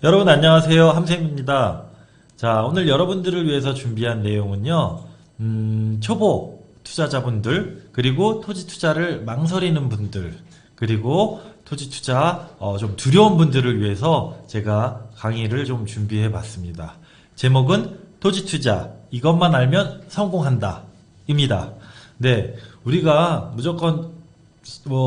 여러분 안녕하세요. 함쌤입니다. 자, 오늘 여러분들을 위해서 준비한 내용은요. 초보 투자자분들, 그리고 토지 투자를 망설이는 분들, 그리고 토지 투자 좀 두려운 분들을 위해서 제가 강의를 좀 준비해 봤습니다. 제목은 토지 투자, 이것만 알면 성공한다 입니다. 네, 우리가 무조건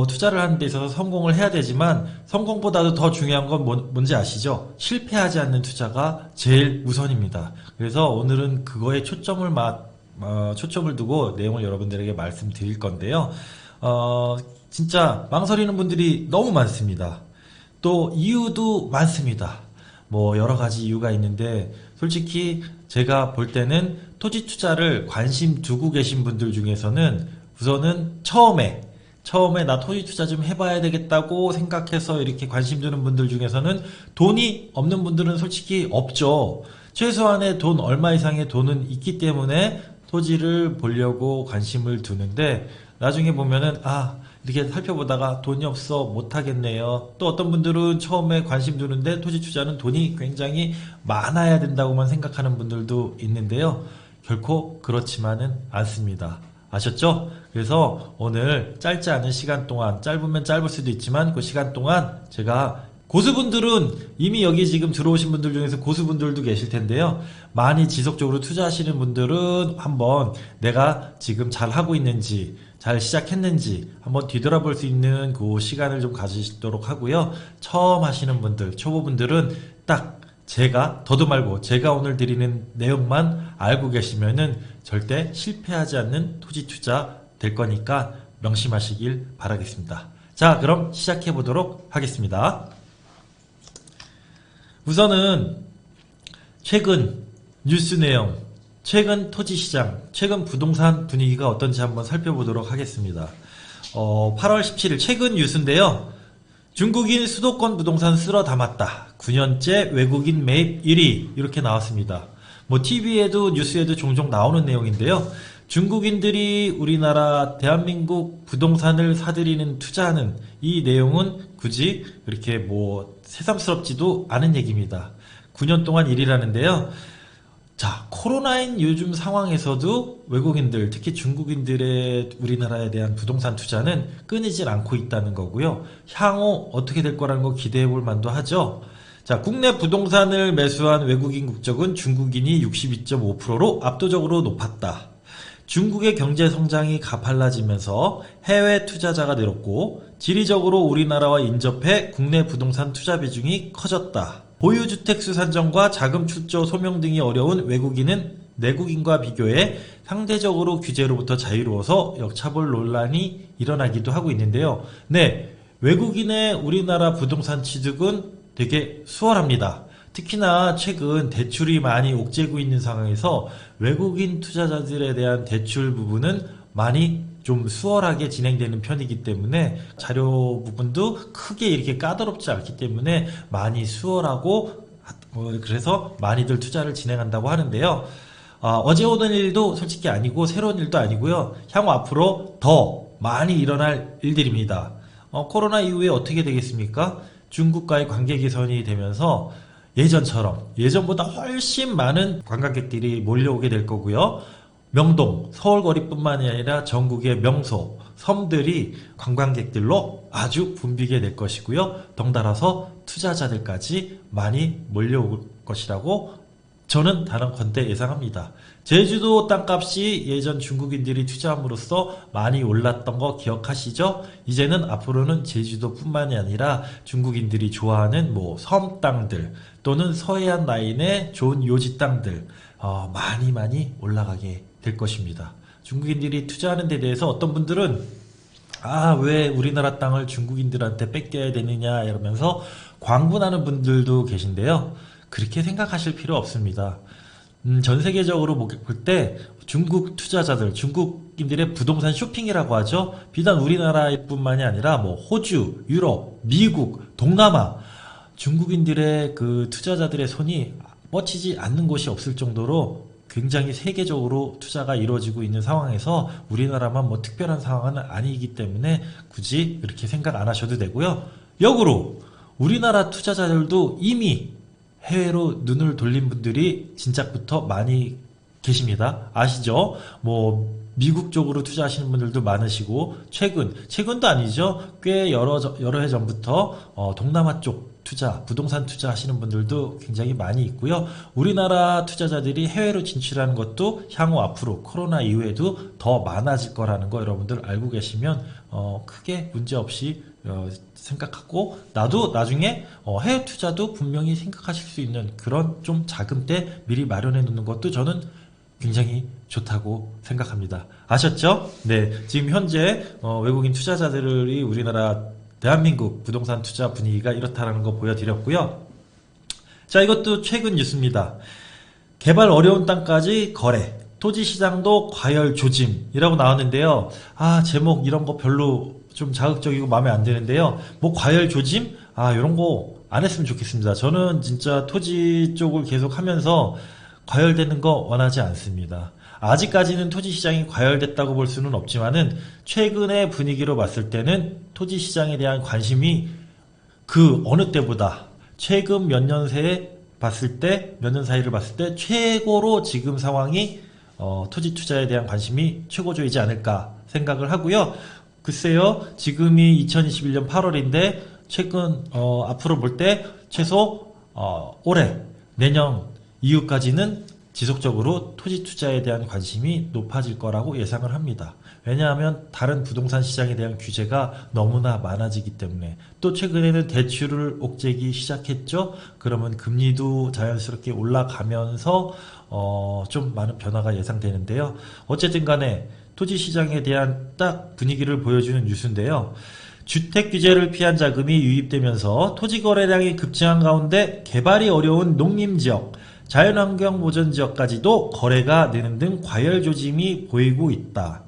투자를 하는 데 있어서 성공을 해야 되지만 성공보다도 더 중요한 건 뭔지 아시죠? 실패하지 않는 투자가 제일 우선입니다. 그래서 오늘은 그거에 초점을 두고 내용을 여러분들에게 말씀드릴 건데요. 진짜 망설이는 분들이 너무 많습니다. 또 이유도 많습니다. 여러 가지 이유가 있는데 솔직히 제가 볼 때는 토지 투자를 관심 두고 계신 분들 중에서는 우선은 처음에 나 토지 투자 좀 해봐야 되겠다고 생각해서 이렇게 관심 두는 분들 중에서는 돈이 없는 분들은 솔직히 없죠. 최소한의 돈 얼마 이상의 돈은 있기 때문에 토지를 보려고 관심을 두는데 나중에 보면은 이렇게 살펴보다가 돈이 없어 못하겠네요. 또 어떤 분들은 처음에 관심 두는데 토지 투자는 돈이 굉장히 많아야 된다고만 생각하는 분들도 있는데요. 결코 그렇지만은 않습니다. 아셨죠? 그래서 오늘 짧지 않은 시간 동안, 짧으면 짧을 수도 있지만 그 시간 동안 제가 고수분들은 이미 여기 지금 들어오신 분들 중에서 고수분들도 계실 텐데요. 많이 지속적으로 투자하시는 분들은 한번 내가 지금 잘 하고 있는지, 잘 시작했는지 한번 뒤돌아볼 수 있는 그 시간을 좀 가지시도록 하고요. 처음 하시는 분들, 초보분들은 딱 더도 말고 제가 오늘 드리는 내용만 알고 계시면은 절대 실패하지 않는 토지 투자 될 거니까 명심하시길 바라겠습니다. 자, 그럼 시작해 보도록 하겠습니다. 우선은 최근 뉴스 내용, 최근 토지 시장, 최근 부동산 분위기가 어떤지 한번 살펴보도록 하겠습니다. 8월 17일 최근 뉴스인데요. 중국인 수도권 부동산 쓸어 담았다. 9년째 외국인 매입 1위 이렇게 나왔습니다. TV에도 뉴스에도 종종 나오는 내용인데요. 중국인들이 우리나라 대한민국 부동산을 사들이는 투자하는 이 내용은 굳이 그렇게 새삼스럽지도 않은 얘기입니다. 9년 동안 1위라는데요. 자, 코로나인 요즘 상황에서도 외국인들, 특히 중국인들의 우리나라에 대한 부동산 투자는 끊이질 않고 있다는 거고요. 향후 어떻게 될 거라는 거 기대해 볼 만도 하죠. 자, 국내 부동산을 매수한 외국인 국적은 중국인이 62.5%로 압도적으로 높았다. 중국의 경제 성장이 가팔라지면서 해외 투자자가 늘었고 지리적으로 우리나라와 인접해 국내 부동산 투자 비중이 커졌다. 보유주택수 산정과 자금 출조 소명 등이 어려운 외국인은 내국인과 비교해 상대적으로 규제로부터 자유로워서 역차별 논란이 일어나기도 하고 있는데요. 네, 외국인의 우리나라 부동산 취득은 되게 수월합니다. 특히나 최근 대출이 많이 옥죄고 있는 상황에서 외국인 투자자들에 대한 대출 부분은 많이 좀 수월하게 진행되는 편이기 때문에 자료 부분도 크게 이렇게 까다롭지 않기 때문에 많이 수월하고 그래서 많이들 투자를 진행한다고 하는데요. 어제 오는 일도 솔직히 아니고 새로운 일도 아니고요. 향후 앞으로 더 많이 일어날 일들입니다. 코로나 이후에 어떻게 되겠습니까? 중국과의 관계 개선이 되면서 예전보다 훨씬 많은 관광객들이 몰려오게 될 거고요. 명동, 서울거리뿐만이 아니라 전국의 명소, 섬들이 관광객들로 아주 붐비게 될 것이고요. 덩달아서 투자자들까지 많이 몰려올 것이라고 저는 단언컨대 예상합니다. 제주도 땅값이 예전 중국인들이 투자함으로써 많이 올랐던 거 기억하시죠? 이제는 앞으로는 제주도뿐만이 아니라 중국인들이 좋아하는 섬 땅들 또는 서해안 라인의 좋은 요지 땅들 많이 올라가게 될 것입니다. 중국인들이 투자하는 데 대해서 어떤 분들은 왜 우리나라 땅을 중국인들한테 뺏겨야 되느냐 이러면서 광분하는 분들도 계신데요. 그렇게 생각하실 필요 없습니다. 전 세계적으로 볼 때 중국 투자자들, 중국인들의 부동산 쇼핑이라고 하죠. 비단 우리나라뿐만이 아니라 호주, 유럽, 미국, 동남아 중국인들의 그 투자자들의 손이 뻗치지 않는 곳이 없을 정도로 굉장히 세계적으로 투자가 이루어지고 있는 상황에서 우리나라만 특별한 상황은 아니기 때문에 굳이 그렇게 생각 안 하셔도 되고요. 역으로 우리나라 투자자들도 이미 해외로 눈을 돌린 분들이 진작부터 많이 계십니다. 아시죠? 뭐 미국 쪽으로 투자하시는 분들도 많으시고 최근도 아니죠. 꽤 여러 해 전부터 동남아 쪽 투자, 부동산 투자하시는 분들도 굉장히 많이 있고요. 우리나라 투자자들이 해외로 진출하는 것도 향후 앞으로 코로나 이후에도 더 많아질 거라는 거 여러분들 알고 계시면 크게 문제 없이 생각하고 나도 나중에 해외 투자도 분명히 생각하실 수 있는 그런 좀 자금대 미리 마련해 놓는 것도 저는 굉장히 좋다고 생각합니다. 아셨죠? 네, 지금 현재 외국인 투자자들이 우리나라 대한민국 부동산 투자 분위기가 이렇다는 거 보여드렸고요. 자, 이것도 최근 뉴스입니다. 개발 어려운 땅까지 거래, 토지시장도 과열 조짐이라고 나왔는데요. 제목 이런 거 별로 좀 자극적이고 마음에 안 드는데요. 뭐 과열 조짐? 이런 거 안 했으면 좋겠습니다. 저는 진짜 토지 쪽을 계속 하면서 과열되는 거 원하지 않습니다. 아직까지는 토지시장이 과열됐다고 볼 수는 없지만은 최근의 분위기로 봤을 때는 토지시장에 대한 관심이 그 어느 때보다 최근 몇 년 사이를 봤을 때 최고로 지금 상황이 토지 투자에 대한 관심이 최고조이지 않을까 생각을 하고요. 글쎄요, 지금이 2021년 8월인데 최근 앞으로 볼 때 최소 올해 내년 이후까지는 지속적으로 토지 투자에 대한 관심이 높아질 거라고 예상을 합니다. 왜냐하면 다른 부동산 시장에 대한 규제가 너무나 많아지기 때문에, 또 최근에는 대출을 옥죄기 시작했죠. 그러면 금리도 자연스럽게 올라가면서 좀 많은 변화가 예상되는데요. 어쨌든 간에 토지 시장에 대한 딱 분위기를 보여주는 뉴스인데요. 주택 규제를 피한 자금이 유입되면서 토지 거래량이 급증한 가운데 개발이 어려운 농림지역, 자연환경 보전 지역까지도 거래가 느는 등 과열 조짐이 보이고 있다.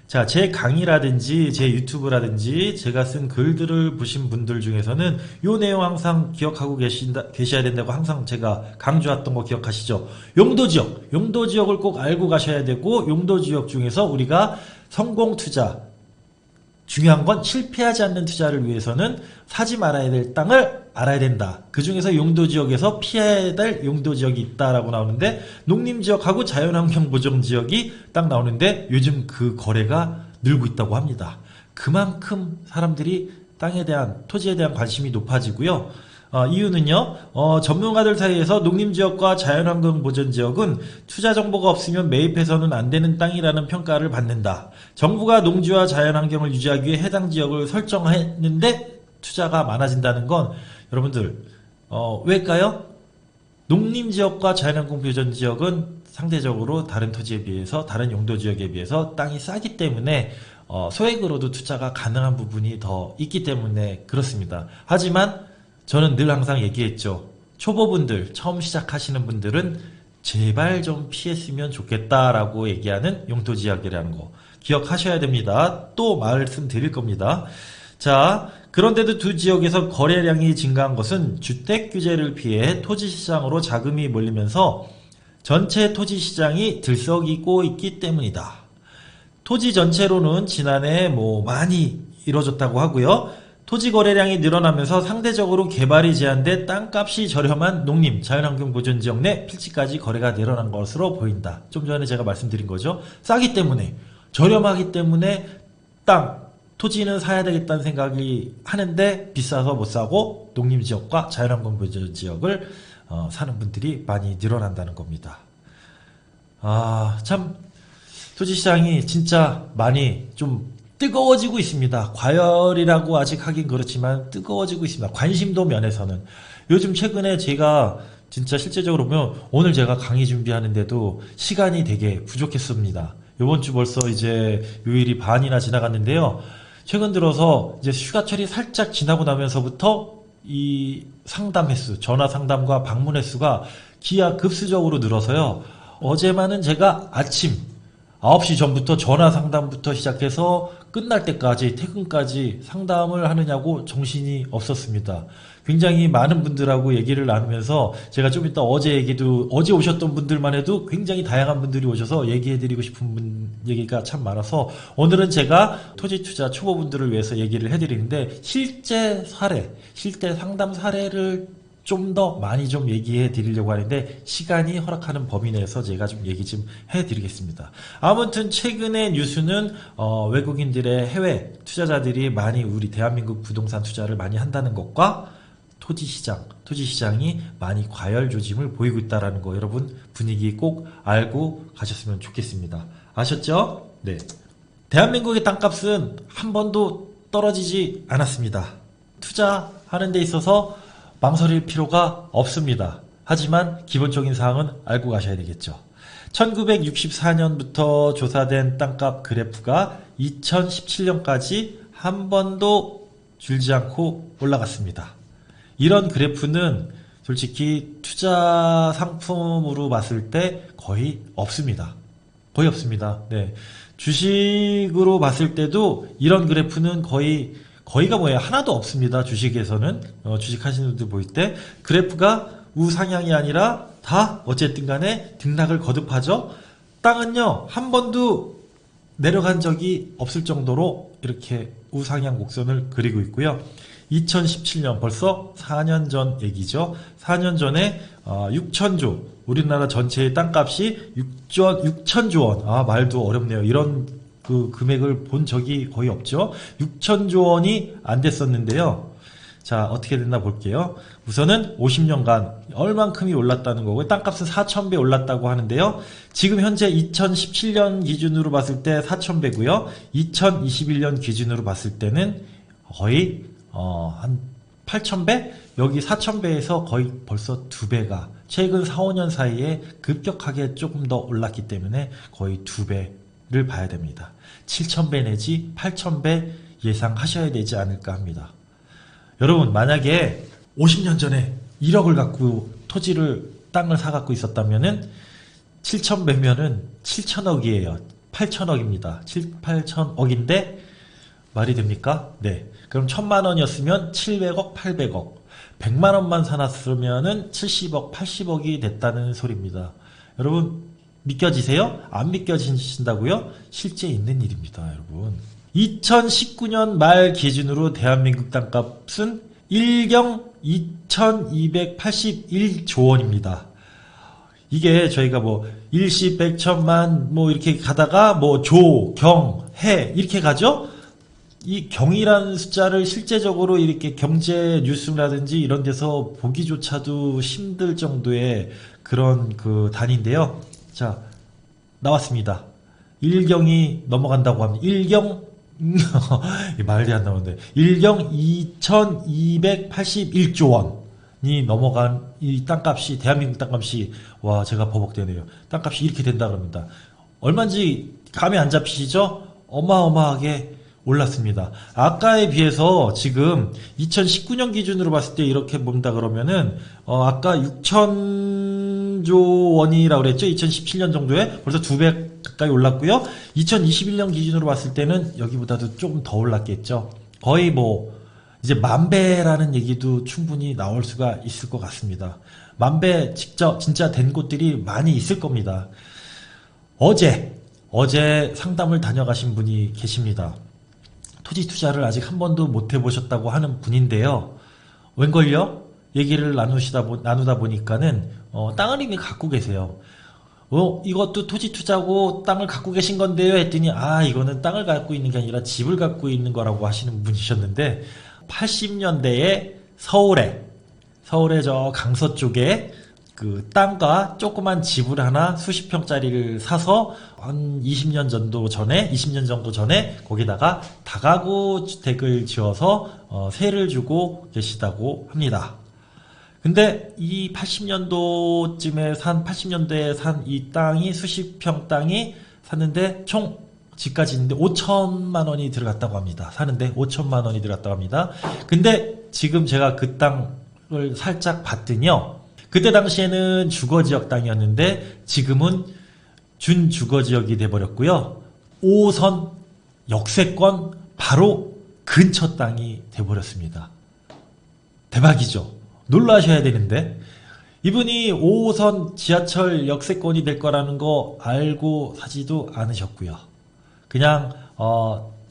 자, 제 강의라든지 제 유튜브라든지 제가 쓴 글들을 보신 분들 중에서는 요 내용 항상 기억하고 계셔야 된다고 항상 제가 강조했던 거 기억하시죠? 용도지역을 꼭 알고 가셔야 되고, 용도지역 중에서 우리가 성공 투자, 중요한 건 실패하지 않는 투자를 위해서는 사지 말아야 될 땅을 알아야 된다. 그 중에서 용도지역에서 피해야 될 용도지역이 있다라고 나오는데, 농림지역하고 자연환경 보전지역이 딱 나오는데 요즘 그 거래가 늘고 있다고 합니다. 그만큼 사람들이 땅에 대한, 토지에 대한 관심이 높아지고요. 이유는요, 전문가들 사이에서 농림지역과 자연환경 보전지역은 투자 정보가 없으면 매입해서는 안 되는 땅이라는 평가를 받는다. 정부가 농지와 자연환경을 유지하기 위해 해당 지역을 설정했는데 투자가 많아진다는 건 여러분들 왜일까요? 농림지역과 자연환경 보전지역은 상대적으로 다른 토지에 비해서, 다른 용도지역에 비해서 땅이 싸기 때문에 소액으로도 투자가 가능한 부분이 더 있기 때문에 그렇습니다. 하지만 저는 늘 항상 얘기했죠. 초보분들, 처음 시작하시는 분들은 제발 좀 피했으면 좋겠다라고 얘기하는 용도지역이라는 거 기억하셔야 됩니다. 또 말씀드릴 겁니다. 자, 그런데도 두 지역에서 거래량이 증가한 것은 주택 규제를 피해 토지시장으로 자금이 몰리면서 전체 토지시장이 들썩이고 있기 때문이다. 토지 전체로는 지난해 많이 이뤄졌다고 하고요. 토지 거래량이 늘어나면서 상대적으로 개발이 제한돼 땅값이 저렴한 농림, 자연환경 보전지역 내 필지까지 거래가 늘어난 것으로 보인다. 좀 전에 제가 말씀드린 거죠. 싸기 때문에, 저렴하기 때문에 토지는 사야 되겠다는 생각이 하는데 비싸서 못 사고 농림지역과 자연환경 보전지역을 사는 분들이 많이 늘어난다는 겁니다. 참 토지시장이 진짜 많이 좀 뜨거워지고 있습니다. 과열이라고 아직 하긴 그렇지만 뜨거워지고 있습니다. 관심도 면에서는. 요즘 최근에 제가 진짜 실제적으로 보면 오늘 제가 강의 준비하는데도 시간이 되게 부족했습니다. 이번 주 벌써 이제 요일이 반이나 지나갔는데요. 최근 들어서 이제 휴가철이 살짝 지나고 나면서부터 이 상담 횟수, 전화 상담과 방문 횟수가 기하급수적으로 늘어서요. 어제만은 제가 아침 9시 전부터 전화 상담부터 시작해서 끝날 때까지, 퇴근까지 상담을 하느냐고 정신이 없었습니다. 굉장히 많은 분들하고 얘기를 나누면서 제가 좀 이따 어제 오셨던 분들만 해도 굉장히 다양한 분들이 오셔서 얘기해드리고 싶은 얘기가 참 많아서 오늘은 제가 토지 투자 초보분들을 위해서 얘기를 해드리는데 실제 상담 사례를 좀 더 많이 좀 얘기해 드리려고 하는데 시간이 허락하는 범위 내에서 제가 좀 얘기 좀 해 드리겠습니다. 아무튼 최근의 뉴스는 외국인들의 해외 투자자들이 많이 우리 대한민국 부동산 투자를 많이 한다는 것과 토지시장이 많이 과열 조짐을 보이고 있다는 거 여러분 분위기 꼭 알고 가셨으면 좋겠습니다. 아셨죠? 네. 대한민국의 땅값은 한 번도 떨어지지 않았습니다. 투자하는 데 있어서 망설일 필요가 없습니다. 하지만 기본적인 사항은 알고 가셔야 되겠죠. 1964년부터 조사된 땅값 그래프가 2017년까지 한 번도 줄지 않고 올라갔습니다. 이런 그래프는 솔직히 투자 상품으로 봤을 때 거의 없습니다. 거의 없습니다. 네. 주식으로 봤을 때도 이런 그래프는 거의가 뭐예요? 하나도 없습니다. 주식에서는 주식 하시는 분들 보일 때 그래프가 우상향이 아니라 다 어쨌든 간에 등락을 거듭하죠. 땅은요 한 번도 내려간 적이 없을 정도로 이렇게 우상향 곡선을 그리고 있고요. 2017년 벌써 4년 전 얘기죠. 4년 전에 6천조 우리나라 전체의 땅값이 6천조 원. 말도 어렵네요. 이런 그 금액을 본 적이 거의 없죠. 6천조 원이 안 됐었는데요. 자, 어떻게 됐나 볼게요. 우선은 50년간 얼만큼이 올랐다는 거고 땅값은 4,000배 올랐다고 하는데요. 지금 현재 2017년 기준으로 봤을 때 4,000배고요. 2021년 기준으로 봤을 때는 거의 한 8,000배? 여기 4,000배에서 거의 벌써 2배가 최근 4, 5년 사이에 급격하게 조금 더 올랐기 때문에 거의 2배를 봐야 됩니다. 7,000배 내지 8,000배 예상하셔야 되지 않을까 합니다. 여러분 만약에 50년 전에 1억을 갖고 땅을 사갖고 있었다면은 7,000배면은 7,000억이에요. 8,000억입니다. 7, 8,000억인데 말이 됩니까? 네. 그럼 1,000만 원이었으면 700억, 800억. 100만 원만 사놨으면은 70억, 80억이 됐다는 소리입니다. 여러분 믿겨지세요? 안 믿겨지신다고요? 실제 있는 일입니다, 여러분. 2019년 말 기준으로 대한민국 땅값은 1경 2281조 원입니다. 이게 저희가 일시, 백, 천만 이렇게 가다가 조, 경, 해 이렇게 가죠? 이 경이라는 숫자를 실제적으로 이렇게 경제 뉴스라든지 이런 데서 보기조차도 힘들 정도의 그런 그 단위인데요. 자, 나왔습니다. 1경이 넘어간다고 합니다. 1경 말이 안 나오는데 1경 2281조 원이 넘어간 이 땅값이 대한민국 땅값이 와 제가 버벅대네요. 땅값이 이렇게 된다 그럽니다. 얼마인지 감이 안 잡히시죠? 어마어마하게 올랐습니다. 아까에 비해서 지금 2019년 기준으로 봤을 때 이렇게 본다 그러면은 아까 6천조 원이라고 그랬죠? 2017년 정도에 벌써 2배 가까이 올랐고요. 2021년 기준으로 봤을 때는 여기보다도 조금 더 올랐겠죠. 거의 이제 만배라는 얘기도 충분히 나올 수가 있을 것 같습니다. 만배 진짜 된 곳들이 많이 있을 겁니다. 어제 상담을 다녀가신 분이 계십니다. 토지 투자를 아직 한 번도 못 해보셨다고 하는 분인데요. 웬걸요? 얘기를 나누다 보니까는 땅을 이미 갖고 계세요. 이것도 토지 투자고 땅을 갖고 계신 건데요 했더니 이거는 땅을 갖고 있는 게 아니라 집을 갖고 있는 거라고 하시는 분이셨는데 80년대에 서울에 저 강서 쪽에 그 땅과 조그만 집을 하나 수십 평짜리를 사서 한 20년 정도 전에 거기다가 다가구 주택을 지어서 세를 주고 계시다고 합니다. 근데 이 80년도에 산 이 땅이 수십 평 땅이 샀는데 총 집까지 있는데 5천만 원이 들어갔다고 합니다. 사는데 5천만 원이 들어갔다고 합니다. 근데 지금 제가 그 땅을 살짝 봤더니요. 그때 당시에는 주거지역 땅이었는데 지금은 준주거지역이 돼버렸고요. 5호선 역세권 바로 근처 땅이 돼버렸습니다. 대박이죠. 놀라셔야 되는데 이분이 5호선 지하철 역세권이 될 거라는 거 알고 사지도 않으셨고요. 그냥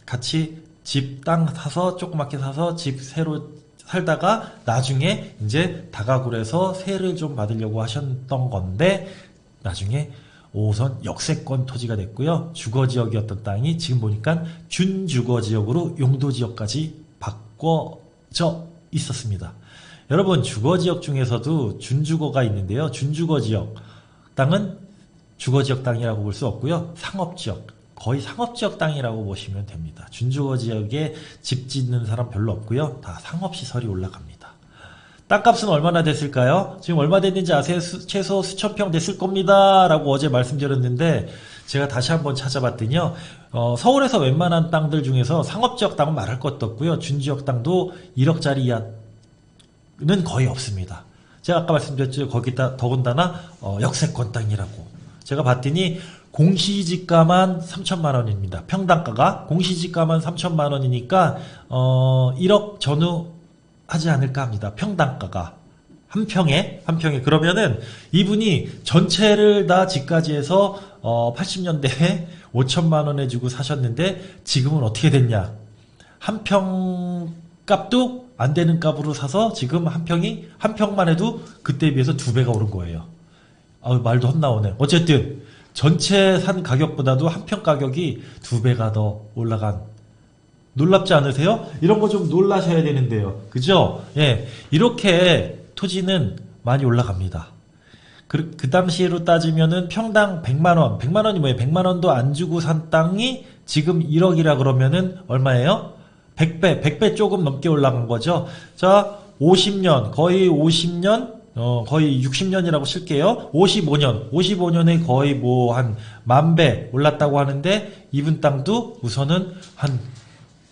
같이 집 땅 사서 조그맣게 사서 집 새로 살다가 나중에 이제 다가구를 해서 세를 좀 받으려고 하셨던 건데 나중에 5호선 역세권 토지가 됐고요. 주거지역이었던 땅이 지금 보니까 준주거지역으로 용도지역까지 바꿔져 있었습니다. 여러분 주거지역 중에서도 준주거가 있는데요. 준주거지역 땅은 주거지역 땅이라고 볼 수 없고요. 상업지역, 거의 상업지역 땅이라고 보시면 됩니다. 준주거지역에 집 짓는 사람 별로 없고요. 다 상업시설이 올라갑니다. 땅값은 얼마나 됐을까요? 지금 얼마 됐는지 아세요? 최소 수천 평 됐을 겁니다 라고 어제 말씀드렸는데 제가 다시 한번 찾아봤더니요. 서울에서 웬만한 땅들 중에서 상업지역 땅은 말할 것도 없고요. 준지역 땅도 1억짜리 이하는 거의 없습니다. 제가 아까 말씀드렸죠. 거기다 더군다나 역세권 땅이라고. 제가 봤더니 공시지가만 3천만 원입니다. 평당가가 공시지가만 3천만 원이니까 1억 전후 하지 않을까 합니다. 평당가가 한 평에 그러면은 이분이 전체를 다 집까지 해서 80년대에 5천만 원에 주고 사셨는데 지금은 어떻게 됐냐? 한 평 값도 안 되는 값으로 사서 지금 한 평만 해도 그때에 비해서 2배가 오른 거예요. 말도 헛나오네. 어쨌든 전체 산 가격보다도 한 평 가격이 2배가 더 올라간. 놀랍지 않으세요? 이런 거 좀 놀라셔야 되는데요. 그죠? 예. 이렇게 토지는 많이 올라갑니다. 그 당시로 따지면은 평당 100만원. 100만원이 뭐예요? 100만원도 안 주고 산 땅이 지금 1억이라 그러면은 얼마예요? 100배. 100배 조금 넘게 올라간 거죠. 자, 50년. 거의 50년. 거의 60년이라고 칠게요. 55년에 거의 뭐 한 10,000배 올랐다고 하는데 이분 땅도 우선은 한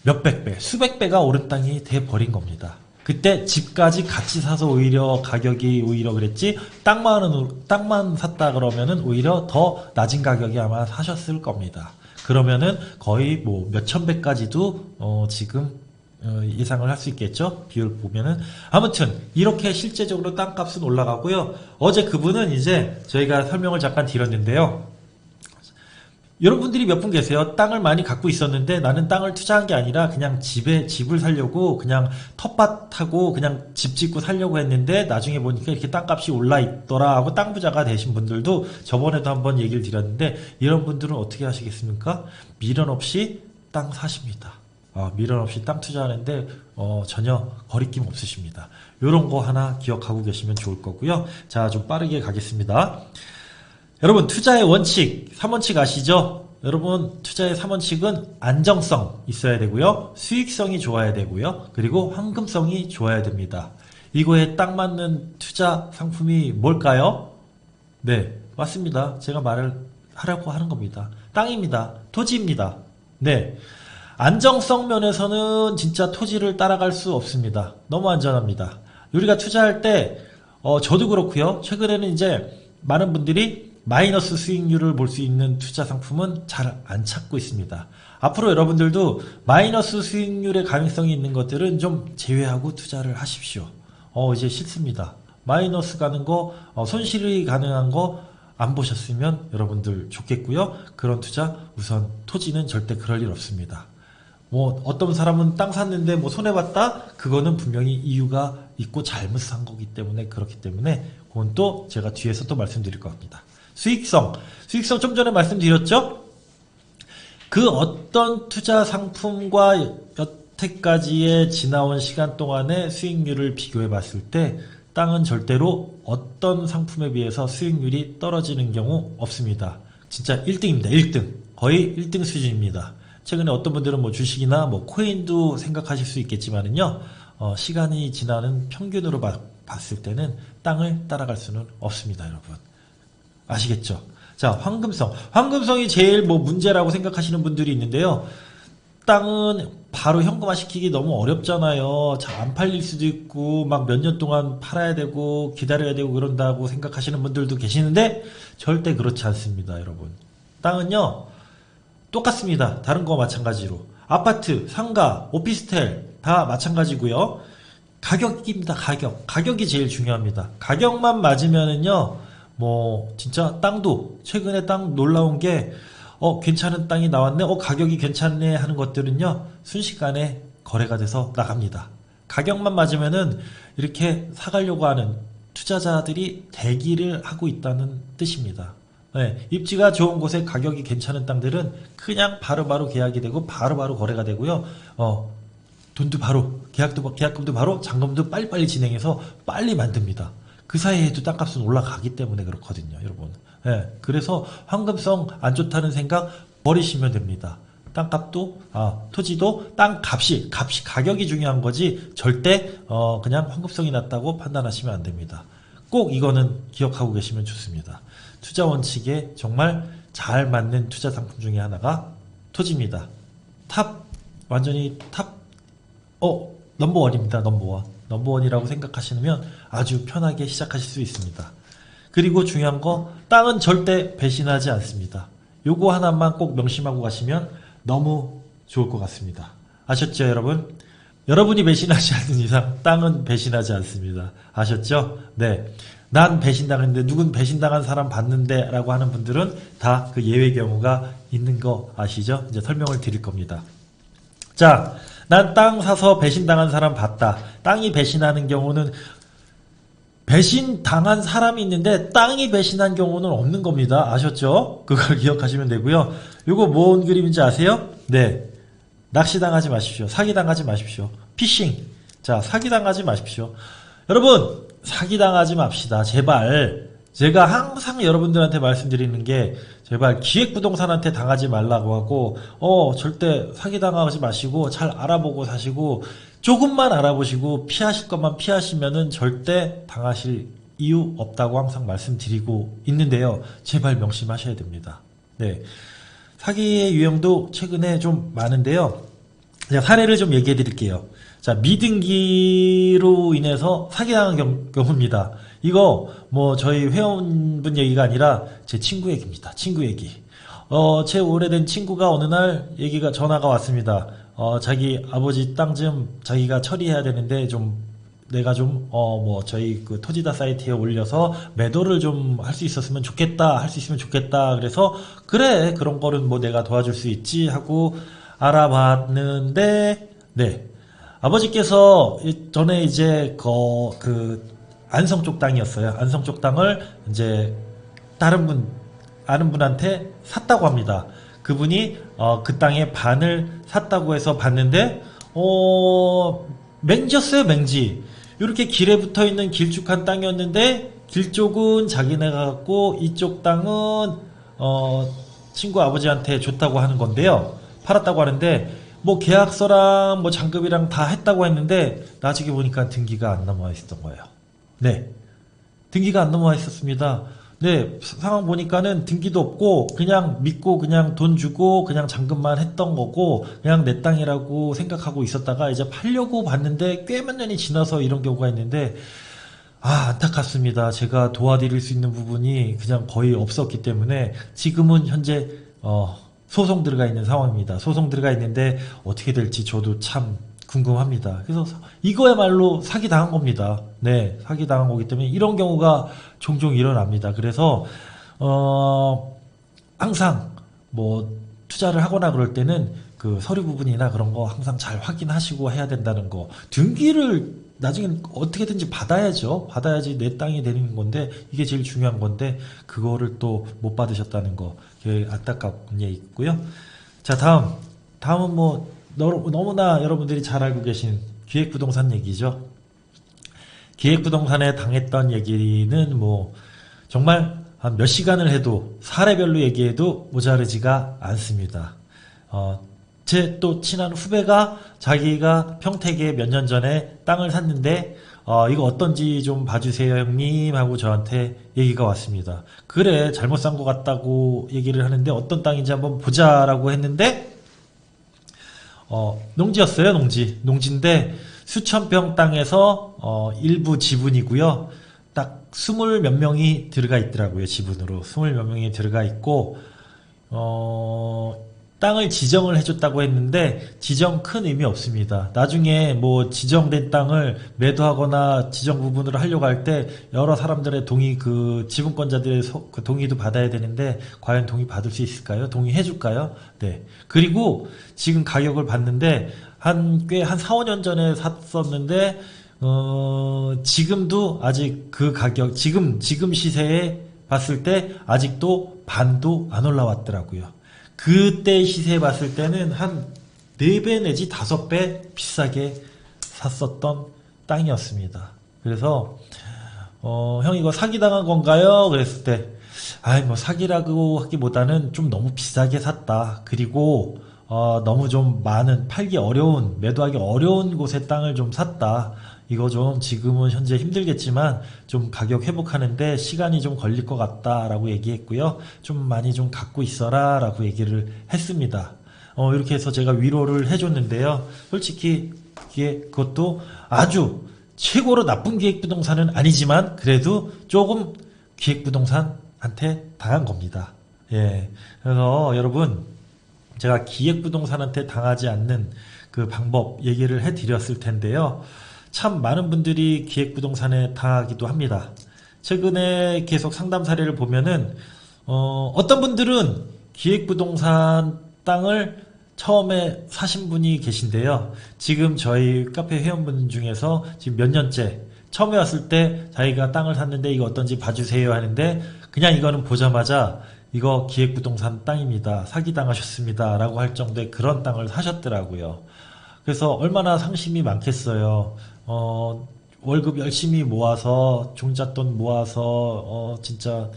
몇백 배, 수백 배가 오른 땅이 돼버린 겁니다. 그때 집까지 같이 사서 오히려 가격이 오히려 그랬지 땅만 샀다 그러면은 오히려 더 낮은 가격에 아마 사셨을 겁니다. 그러면은 거의 뭐 몇천 배까지도 지금 예상을 할 수 있겠죠. 비율 보면은 아무튼 이렇게 실제적으로 땅값은 올라가고요. 어제 그분은 이제 저희가 설명을 잠깐 드렸는데요. 여러분들이 몇 분 계세요? 땅을 많이 갖고 있었는데 나는 땅을 투자한 게 아니라 그냥 집을 살려고 그냥 텃밭하고 그냥 집 짓고 살려고 했는데 나중에 보니까 이렇게 땅값이 올라 있더라 하고 땅 부자가 되신 분들도 저번에도 한번 얘기를 드렸는데 이런 분들은 어떻게 하시겠습니까? 미련 없이 땅 사십니다. 미련 없이 땅 투자하는데 전혀 거리낌 없으십니다. 이런 거 하나 기억하고 계시면 좋을 거고요. 자, 좀 빠르게 가겠습니다. 여러분 투자의 원칙 3원칙 아시죠? 여러분 투자의 3원칙은 안정성 있어야 되고요. 수익성이 좋아야 되고요. 그리고 황금성이 좋아야 됩니다. 이거에 딱 맞는 투자 상품이 뭘까요? 네, 맞습니다. 제가 말을 하려고 하는 겁니다. 땅입니다. 토지입니다. 네, 안정성 면에서는 진짜 토지를 따라갈 수 없습니다. 너무 안전합니다. 우리가 투자할 때 저도 그렇고요. 최근에는 이제 많은 분들이 마이너스 수익률을 볼 수 있는 투자 상품은 잘 안 찾고 있습니다. 앞으로 여러분들도 마이너스 수익률의 가능성이 있는 것들은 좀 제외하고 투자를 하십시오. 이제 싫습니다. 마이너스 가는 거, 손실이 가능한 거 안 보셨으면 여러분들 좋겠고요. 그런 투자 우선 토지는 절대 그럴 일 없습니다. 뭐 어떤 사람은 땅 샀는데 뭐 손해봤다? 그거는 분명히 이유가 있고 잘못 산 거기 때문에 그렇기 때문에 그건 또 제가 뒤에서 또 말씀드릴 겁니다. 수익성 좀 전에 말씀드렸죠? 그 어떤 투자 상품과 여태까지의 지나온 시간 동안의 수익률을 비교해 봤을 때 땅은 절대로 어떤 상품에 비해서 수익률이 떨어지는 경우 없습니다. 진짜 1등입니다. 1등. 거의 1등 수준입니다. 최근에 어떤 분들은 뭐 주식이나 뭐 코인도 생각하실 수 있겠지만은요, 시간이 지나는 평균으로 봤을 때는 땅을 따라갈 수는 없습니다, 여러분. 아시겠죠? 자, 황금성이 제일 뭐 문제라고 생각하시는 분들이 있는데요. 땅은 바로 현금화 시키기 너무 어렵잖아요. 잘 안 팔릴 수도 있고 막 몇 년 동안 팔아야 되고 기다려야 되고 그런다고 생각하시는 분들도 계시는데 절대 그렇지 않습니다, 여러분. 땅은요 똑같습니다. 다른 거 마찬가지로 아파트, 상가, 오피스텔 다 마찬가지고요. 가격입니다. 가격이 제일 중요합니다. 가격만 맞으면은요 뭐 진짜 땅도 최근에 땅 놀라운 게 괜찮은 땅이 나왔네, 가격이 괜찮네 하는 것들은요 순식간에 거래가 돼서 나갑니다. 가격만 맞으면은 이렇게 사가려고 하는 투자자들이 대기를 하고 있다는 뜻입니다. 네, 입지가 좋은 곳에 가격이 괜찮은 땅들은 그냥 바로바로 계약이 되고 바로바로 거래가 되고요. 돈도 바로 계약금도 바로 잔금도 빨리빨리 진행해서 빨리 만듭니다. 그 사이에도 땅값은 올라가기 때문에 그렇거든요, 여러분. 네, 그래서 황금성 안 좋다는 생각 버리시면 됩니다. 땅값도 토지도 땅값이 가격이 중요한 거지 절대 그냥 황금성이 낮다고 판단하시면 안 됩니다. 꼭 이거는 기억하고 계시면 좋습니다. 투자 원칙에 정말 잘 맞는 투자 상품 중에 하나가 토지입니다. 완전히 넘버원입니다. 넘버원이라고 생각하시면 아주 편하게 시작하실 수 있습니다. 그리고 중요한 거, 땅은 절대 배신하지 않습니다. 요거 하나만 꼭 명심하고 가시면 너무 좋을 것 같습니다. 아셨죠, 여러분? 여러분이 배신하지 않는 이상 땅은 배신하지 않습니다. 아셨죠? 네. 난 배신당했는데 누군 배신당한 사람 봤는데 라고 하는 분들은 다 그 예외 경우가 있는 거 아시죠? 이제 설명을 드릴 겁니다. 자, 난 땅 사서 배신당한 사람 봤다. 땅이 배신하는 경우는 배신당한 사람이 있는데 땅이 배신한 경우는 없는 겁니다. 아셨죠? 그걸 기억하시면 되고요. 요거 뭔 그림인지 아세요? 네. 낚시당하지 마십시오. 사기당하지 마십시오. 피싱. 자, 사기당하지 마십시오. 여러분, 사기당하지 맙시다. 제발. 제가 항상 여러분들한테 말씀드리는 게 제발 기획부동산한테 당하지 말라고 하고 절대 사기당하지 마시고 잘 알아보고 사시고 조금만 알아보시고 피하실 것만 피하시면은 절대 당하실 이유 없다고 항상 말씀드리고 있는데요. 제발 명심하셔야 됩니다. 네. 사기의 유형도 최근에 좀 많은데요. 제가 사례를 좀 얘기해 드릴게요. 자, 미등기로 인해서 사기당한 경우입니다. 이거 뭐 저희 회원분 얘기가 아니라 제 친구 얘기입니다. 친구 얘기. 제 오래된 친구가 어느 날 전화가 왔습니다. 자기 아버지 땅 좀 자기가 처리해야 되는데 내가 저희 그 토지다 사이트에 올려서 매도를 좀 할 수 있었으면 좋겠다. 할 수 있으면 좋겠다. 그래서 그래, 그런 거는 뭐 내가 도와줄 수 있지 하고 알아봤는데, 네. 아버지께서 전에 이제 그 안성 쪽 땅이었어요. 안성 쪽 땅을 이제 아는 분한테 샀다고 합니다. 그분이 그 땅의 반을 샀다고 해서 봤는데 맹지였어요. 맹지. 이렇게 길에 붙어있는 길쭉한 땅이었는데 길 쪽은 자기네가 갖고 이쪽 땅은 친구 아버지한테 줬다고 하는 건데요. 팔았다고 하는데 뭐 계약서랑 뭐 잔급이랑 다 했다고 했는데 나중에 보니까 등기가 안 넘어와 있었던 거예요. 네. 등기가 안 넘어와 있었습니다. 네. 상황 보니까는 등기도 없고 그냥 믿고 그냥 돈 주고 그냥 잔금만 했던 거고 그냥 내 땅이라고 생각하고 있었다가 이제 팔려고 봤는데 꽤 몇 년이 지나서 이런 경우가 있는데 안타깝습니다. 제가 도와드릴 수 있는 부분이 그냥 거의 없었기 때문에 지금은 현재 소송 들어가 있는 상황입니다. 소송 들어가 있는데 어떻게 될지 저도 참 궁금합니다. 그래서 이거야말로 사기당한 겁니다. 네, 사기당한 거기 때문에 이런 경우가 종종 일어납니다. 그래서 항상 뭐 투자를 하거나 그럴 때는 그 서류 부분이나 그런 거 항상 잘 확인하시고 해야 된다는 거. 등기를 나중에 어떻게든지 받아야죠. 받아야지 내 땅이 되는 건데 이게 제일 중요한 건데 그거를 또 못 받으셨다는 거. 안타깝은 얘기 있고요. 자, 다음은 뭐 너무나 여러분들이 잘 알고 계신 기획부동산 얘기죠. 기획부동산에 당했던 얘기는 뭐 정말 한 몇 시간을 해도 사례별로 얘기해도 모자르지가 않습니다. 제 또 친한 후배가 자기가 평택에 몇 년 전에 땅을 샀는데 이거 어떤지 좀 봐주세요 형님 하고 저한테 얘기가 왔습니다. 그래, 잘못 산 것 같다고 얘기를 하는데 어떤 땅인지 한번 보자라고 했는데 농지였어요. 농지인데 수천 평 땅에서 일부 지분이고요. 딱 20 몇 명이 들어가 있더라고요. 지분으로 20 몇 명이 들어가 있고 땅을 지정을 해줬다고 했는데 지정 큰 의미 없습니다. 나중에 뭐 지정된 땅을 매도하거나 지정 부분으로 하려고 할 때 여러 사람들의 동의, 그 지분권자들의 그 동의도 받아야 되는데 과연 동의 받을 수 있을까요? 동의해 줄까요? 네. 그리고 지금 가격을 봤는데 한 4, 5년 전에 샀었는데, 지금도 아직 그 가격, 지금 시세에 봤을 때 아직도 반도 안 올라왔더라고요. 그때 시세에 봤을 때는 한 4배 내지 5배 비싸게 샀었던 땅이었습니다. 그래서 형 이거 사기당한 건가요? 그랬을 때 아이 뭐 사기라고 하기보다는 좀 너무 비싸게 샀다. 그리고 너무 좀 많은 팔기 어려운 매도하기 어려운 곳에 땅을 좀 샀다. 이거 좀 지금은 현재 힘들겠지만 좀 가격 회복하는데 시간이 좀 걸릴 것 같다라고 얘기했고요. 좀 많이 좀 갖고 있어라 라고 얘기를 했습니다. 이렇게 해서 제가 위로를 해줬는데요. 솔직히 그것도 아주 최고로 나쁜 기획부동산은 아니지만 그래도 조금 기획부동산한테 당한 겁니다. 예. 그래서 여러분 제가 기획부동산한테 당하지 않는 그 방법 얘기를 해드렸을 텐데요. 참 많은 분들이 기획부동산에 당하기도 합니다. 최근에 계속 상담 사례를 보면은 어떤 분들은 기획부동산 땅을 처음에 사신 분이 계신데요. 지금 저희 카페 회원분 중에서 지금 몇 년째 처음에 왔을 때 자기가 땅을 샀는데 이거 어떤지 봐주세요 하는데 그냥 이거는 보자마자 이거 기획부동산 땅입니다. 사기당하셨습니다. 라고 할 정도의 그런 땅을 사셨더라고요. 그래서 얼마나 상심이 많겠어요. 월급 열심히 모아서 종잣돈 모아서 진짜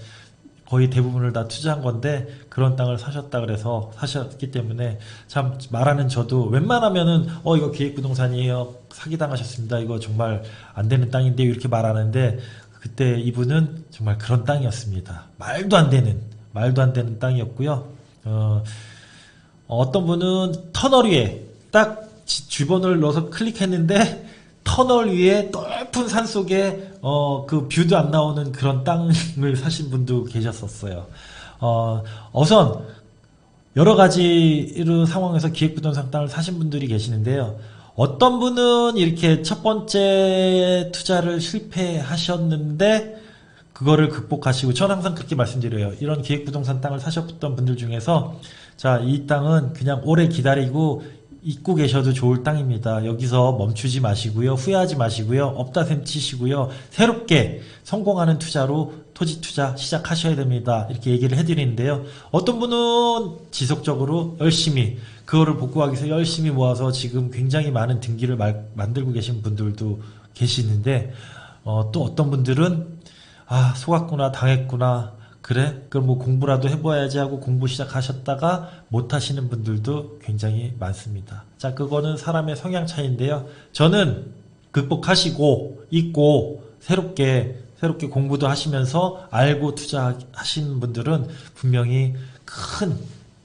거의 대부분을 다 투자한 건데 그런 땅을 사셨다 그래서 사셨기 때문에 참 말하는 저도 웬만하면은 이거 기획부동산이에요. 사기당하셨습니다. 이거 정말 안 되는 땅인데 이렇게 말하는데 그때 이분은 정말 그런 땅이었습니다. 말도 안 되는 땅이었고요. 어떤 분은 터널 위에 딱 주번을 넣어서 클릭했는데 터널 위에 넓은 산 속에 그 뷰도 안 나오는 그런 땅을 사신 분도 계셨었어요. 우선 여러 가지 상황에서 기획부동산 땅을 사신 분들이 계시는데요. 어떤 분은 이렇게 첫 번째 투자를 실패하셨는데 그거를 극복하시고 저는 항상 그렇게 말씀드려요. 이런 기획부동산 땅을 사셨던 분들 중에서 자, 이 땅은 그냥 오래 기다리고 잊고 계셔도 좋을 땅입니다. 여기서 멈추지 마시고요. 후회하지 마시고요. 없다 셈 치시고요. 새롭게 성공하는 투자로 토지 투자 시작하셔야 됩니다. 이렇게 얘기를 해드리는데요. 어떤 분은 지속적으로 열심히 그거를 복구하기 위해서 열심히 모아서 지금 굉장히 많은 등기를 만들고 계신 분들도 계시는데 또 어떤 분들은 속았구나 당했구나 그래? 그럼 뭐 공부라도 해봐야지 하고 공부 시작하셨다가 못하시는 분들도 굉장히 많습니다. 자, 그거는 사람의 성향 차이인데요. 저는 극복하시고 잊고 새롭게 공부도 하시면서 알고 투자하시는 분들은 분명히 큰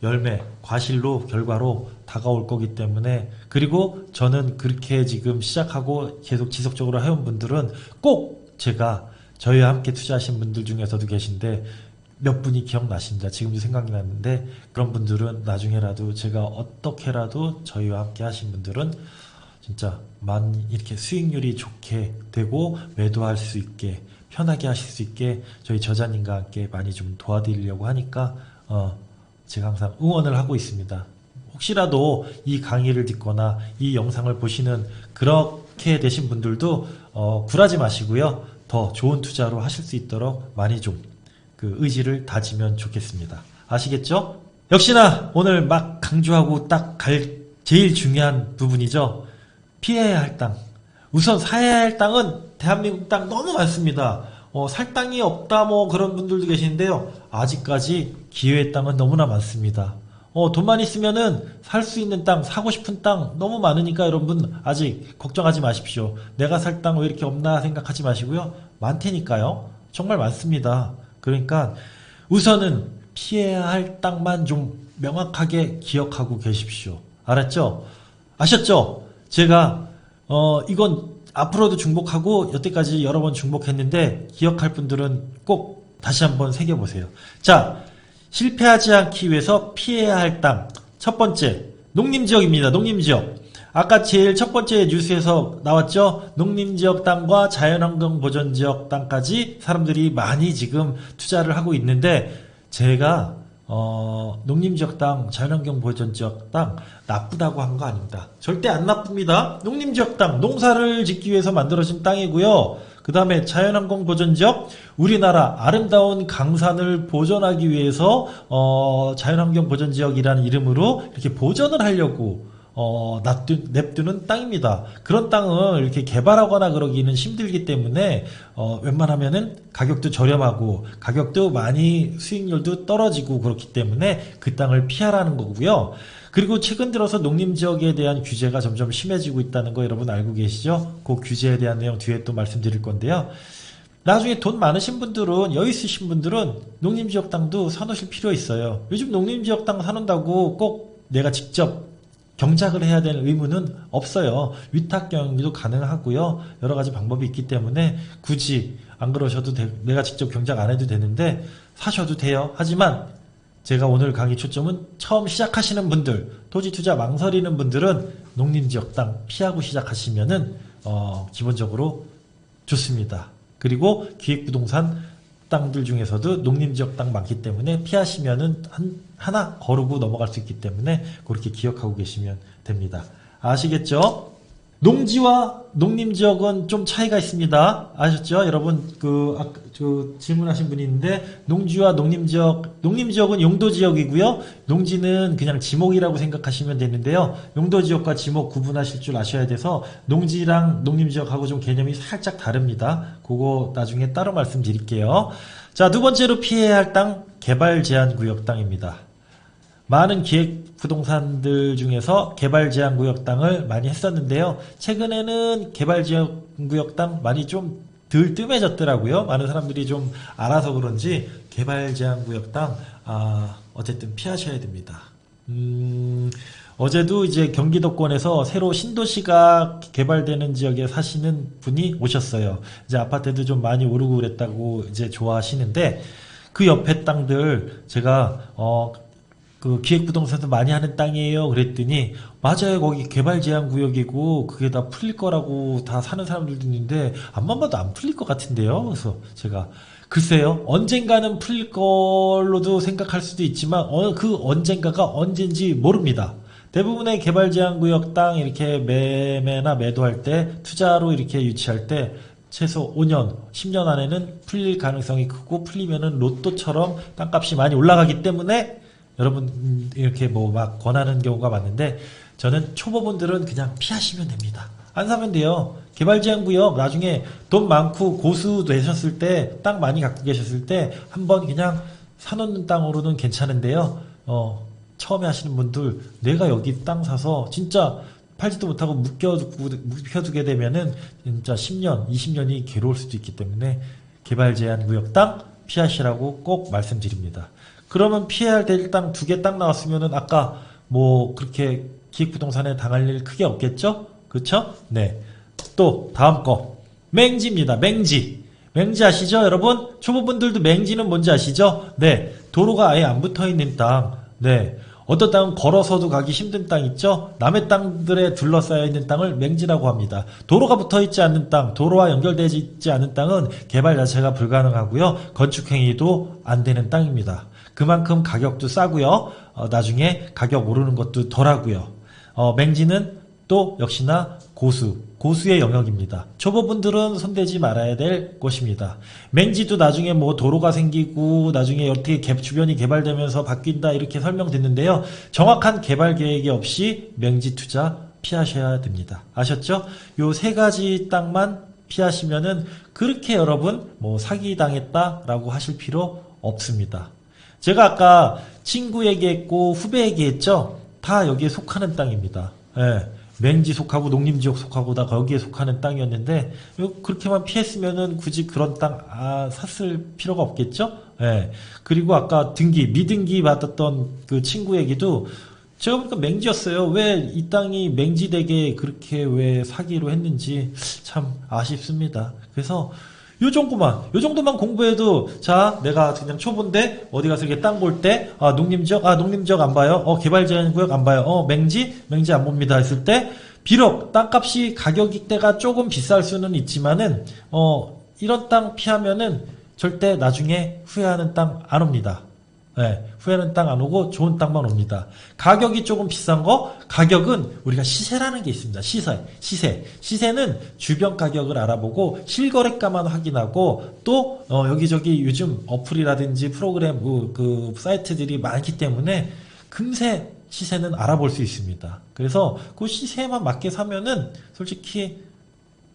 열매, 과실로 결과로 다가올 거기 때문에 그리고 저는 그렇게 지금 시작하고 계속 지속적으로 해온 분들은 꼭 제가 저희와 함께 투자하신 분들 중에서도 계신데 몇 분이 기억나십니다. 지금도 생각이 나는데 그런 분들은 나중에라도 제가 어떻게라도 저희와 함께 하신 분들은 진짜 많이 이렇게 수익률이 좋게 되고 매도할 수 있게 편하게 하실 수 있게 저희 저자님과 함께 많이 좀 도와드리려고 하니까 제가 항상 응원을 하고 있습니다. 혹시라도 이 강의를 듣거나 이 영상을 보시는 그렇게 되신 분들도 굴하지 마시고요. 더 좋은 투자로 하실 수 있도록 많이 좀 그 의지를 다지면 좋겠습니다. 아시겠죠? 역시나 오늘 막 강조하고 딱 제일 중요한 부분이죠. 피해야 할 땅. 우선 사야 할 땅은 대한민국 땅 너무 많습니다. 살 땅이 없다 뭐 그런 분들도 계시는데요. 아직까지 기회의 땅은 너무나 많습니다. 돈만 있으면은 살 수 있는 땅, 사고 싶은 땅 너무 많으니까 여러분 아직 걱정하지 마십시오. 내가 살 땅 왜 이렇게 없나 생각하지 마시고요. 많다니까요. 정말 많습니다. 그러니까 우선은 피해야 할 땅만 좀 명확하게 기억하고 계십시오. 알았죠? 아셨죠? 제가 이건 앞으로도 중복하고 여태까지 여러 번 중복했는데 기억할 분들은 꼭 다시 한번 새겨보세요. 자, 실패하지 않기 위해서 피해야 할 땅. 첫 번째, 농림지역입니다. 농림지역. 아까 제일 첫 번째 뉴스에서 나왔죠? 농림지역 땅과 자연환경 보전지역 땅까지 사람들이 많이 지금 투자를 하고 있는데 제가 농림지역 땅, 자연환경 보전지역 땅 나쁘다고 한 거 아닙니다. 절대 안 나쁩니다. 농림지역 땅, 농사를 짓기 위해서 만들어진 땅이고요. 그 다음에 자연환경 보전지역, 우리나라 아름다운 강산을 보존하기 위해서 자연환경 보전지역이라는 이름으로 이렇게 보전을 하려고 냅두는 땅입니다. 그런 땅을 이렇게 개발하거나 그러기는 힘들기 때문에 웬만하면은 가격도 저렴하고 가격도 많이 수익률도 떨어지고 그렇기 때문에 그 땅을 피하라는 거고요. 그리고 최근 들어서 농림지역에 대한 규제가 점점 심해지고 있다는 거 여러분 알고 계시죠? 그 규제에 대한 내용 뒤에 또 말씀드릴 건데요. 나중에 돈 많으신 분들은, 여유 있으신 분들은 농림지역 땅도 사놓으실 필요 있어요. 요즘 농림지역 땅 사놓는다고 꼭 내가 직접 경작을 해야 되는 의무는 없어요. 위탁 경영도 가능하고요. 여러 가지 방법이 있기 때문에 굳이 안 그러셔도 내가 직접 경작 안 해도 되는데 사셔도 돼요. 하지만 제가 오늘 강의 초점은 처음 시작하시는 분들, 토지 투자 망설이는 분들은 농림지역 땅 피하고 시작하시면은 기본적으로 좋습니다. 그리고 기획부동산 땅들 중에서도 농림지역 땅 많기 때문에 피하시면은 하나 거르고 넘어갈 수 있기 때문에 그렇게 기억하고 계시면 됩니다. 아시겠죠? 농지와 농림지역은 좀 차이가 있습니다. 아셨죠? 여러분, 질문하신 분이 있는데, 농지와 농림지역은 용도지역이고요. 농지는 그냥 지목이라고 생각하시면 되는데요. 용도지역과 지목 구분하실 줄 아셔야 돼서, 농지랑 농림지역하고 좀 개념이 살짝 다릅니다. 그거 나중에 따로 말씀드릴게요. 자, 두 번째로 피해야 할 땅, 개발제한구역 땅입니다. 많은 기획부동산들 중에서 개발제한구역 땅을 많이 했었는데요. 최근에는 개발제한구역 땅 많이 좀 덜 뜸해졌더라고요. 많은 사람들이 좀 알아서 그런지 개발제한구역 땅 어쨌든 피하셔야 됩니다. 어제도 이제 경기도권에서 새로 신도시가 개발되는 지역에 사시는 분이 오셨어요. 이제 아파트도 좀 많이 오르고 그랬다고 이제 좋아하시는데, 그 옆에 땅들 제가 그 기획부동산도 많이 하는 땅이에요 그랬더니, 맞아요, 거기 개발제한구역이고 그게 다 풀릴 거라고 다 사는 사람들도 있는데 앞만 봐도 안 풀릴 것 같은데요. 그래서 제가 글쎄요, 언젠가는 풀릴 걸로도 생각할 수도 있지만 그 언젠가가 언젠지 모릅니다. 대부분의 개발제한구역 땅 이렇게 매매나 매도할 때, 투자로 이렇게 유치할 때 최소 5년, 10년 안에는 풀릴 가능성이 크고, 풀리면은 로또처럼 땅값이 많이 올라가기 때문에 여러분 이렇게 뭐 막 권하는 경우가 많은데, 저는 초보분들은 그냥 피하시면 됩니다. 안 사면 돼요. 개발제한구역 나중에 돈 많고 고수 되셨을 때, 땅 많이 갖고 계셨을 때 한번 그냥 사놓는 땅으로는 괜찮은데요. 처음에 하시는 분들, 내가 여기 땅 사서 진짜 팔지도 못하고 묵혀두게 되면은 진짜 10년, 20년이 괴로울 수도 있기 때문에 개발제한구역 땅 피하시라고 꼭 말씀드립니다. 그러면 피해야 될 땅 2개 딱 나왔으면은 아까 뭐 그렇게 기획부동산에 당할 일 크게 없겠죠? 그쵸? 네. 또 다음 거, 맹지입니다. 맹지 아시죠 여러분? 초보분들도 맹지는 뭔지 아시죠? 네. 도로가 아예 안 붙어있는 땅. 네. 어떤 땅은 걸어서도 가기 힘든 땅 있죠? 남의 땅들에 둘러싸여 있는 땅을 맹지라고 합니다. 도로가 붙어있지 않는 땅, 도로와 연결되지 있지 않은 땅은 개발 자체가 불가능하고요. 건축행위도 안 되는 땅입니다. 그만큼 가격도 싸고요. 나중에 가격 오르는 것도 덜하고요. 맹지는 또 역시나 고수의 영역입니다. 초보분들은 손대지 말아야 될 곳입니다. 맹지도 나중에 뭐 도로가 생기고 나중에 어떻게 주변이 개발되면서 바뀐다 이렇게 설명됐는데요. 정확한 개발 계획이 없이 맹지 투자 피하셔야 됩니다. 아셨죠? 요 3가지 땅만 피하시면은 그렇게 여러분 뭐 사기당했다라고 하실 필요 없습니다. 제가 아까 친구 얘기했고 후배 얘기했죠? 다 여기에 속하는 땅입니다. 예. 맹지 속하고 농림지역 속하고 다 거기에 속하는 땅이었는데, 그렇게만 피했으면은 굳이 그런 땅 샀을 필요가 없겠죠? 예. 그리고 아까 미등기 받았던 그 친구 얘기도 제가 보니까 맹지였어요. 왜 이 땅이 맹지되게 그렇게 왜 사기로 했는지 참 아쉽습니다. 그래서 요 정도만 공부해도, 자, 내가 그냥 초보인데 어디 가서 이렇게 땅 볼 때 농림지역 안 봐요. 개발제한구역 안 봐요. 맹지 안 봅니다 했을 때, 비록 땅값이 가격대가 조금 비쌀 수는 있지만은 이런 땅 피하면은 절대 나중에 후회하는 땅 안 옵니다. 네, 후회하는 땅 안 오고 좋은 땅만 옵니다. 가격이 조금 비싼 거, 가격은 우리가 시세라는 게 있습니다. 시세는 주변 가격을 알아보고 실거래가만 확인하고 또 여기저기 요즘 어플이라든지 프로그램 그 사이트들이 많기 때문에 금세 시세는 알아볼 수 있습니다. 그래서 그 시세에만 맞게 사면은 솔직히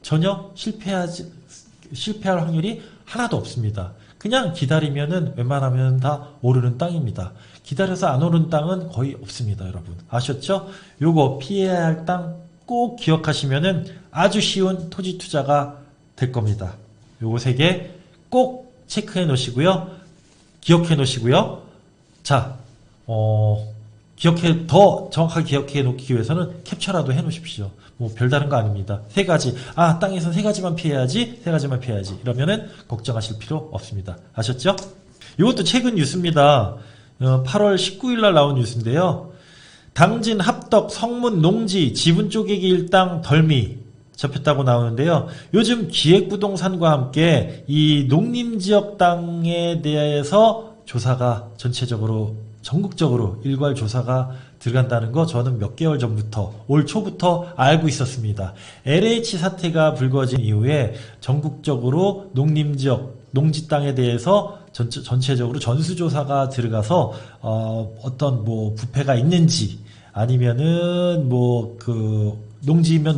전혀 실패할 확률이 하나도 없습니다. 그냥 기다리면은 웬만하면 다 오르는 땅입니다. 기다려서 안 오르는 땅은 거의 없습니다, 여러분. 아셨죠? 요거 피해야 할 땅 꼭 기억하시면은 아주 쉬운 토지 투자가 될 겁니다. 요거 3개 꼭 체크해 놓으시고요. 기억해 놓으시고요. 자, 더 정확하게 기억해 놓기 위해서는 캡처라도 해 놓으십시오. 뭐 별다른 거 아닙니다. 3가지. 땅에서 3가지만 피해야지, 3가지만 피해야지. 이러면은 걱정하실 필요 없습니다. 아셨죠? 이것도 최근 뉴스입니다. 8월 19일 날 나온 뉴스인데요. 당진 합덕 성문 농지 지분 쪼개기 일당 덜미 접했다고 나오는데요. 요즘 기획부동산과 함께 이 농림지역 땅에 대해서 조사가 전국적으로 일괄 조사가 들어간다는 거 저는 몇 개월 전부터 올 초부터 알고 있었습니다. LH 사태가 불거진 이후에 전국적으로 농지 땅에 대해서 전체적으로 전수조사가 들어가서 어떤 뭐 부패가 있는지 아니면은 농지면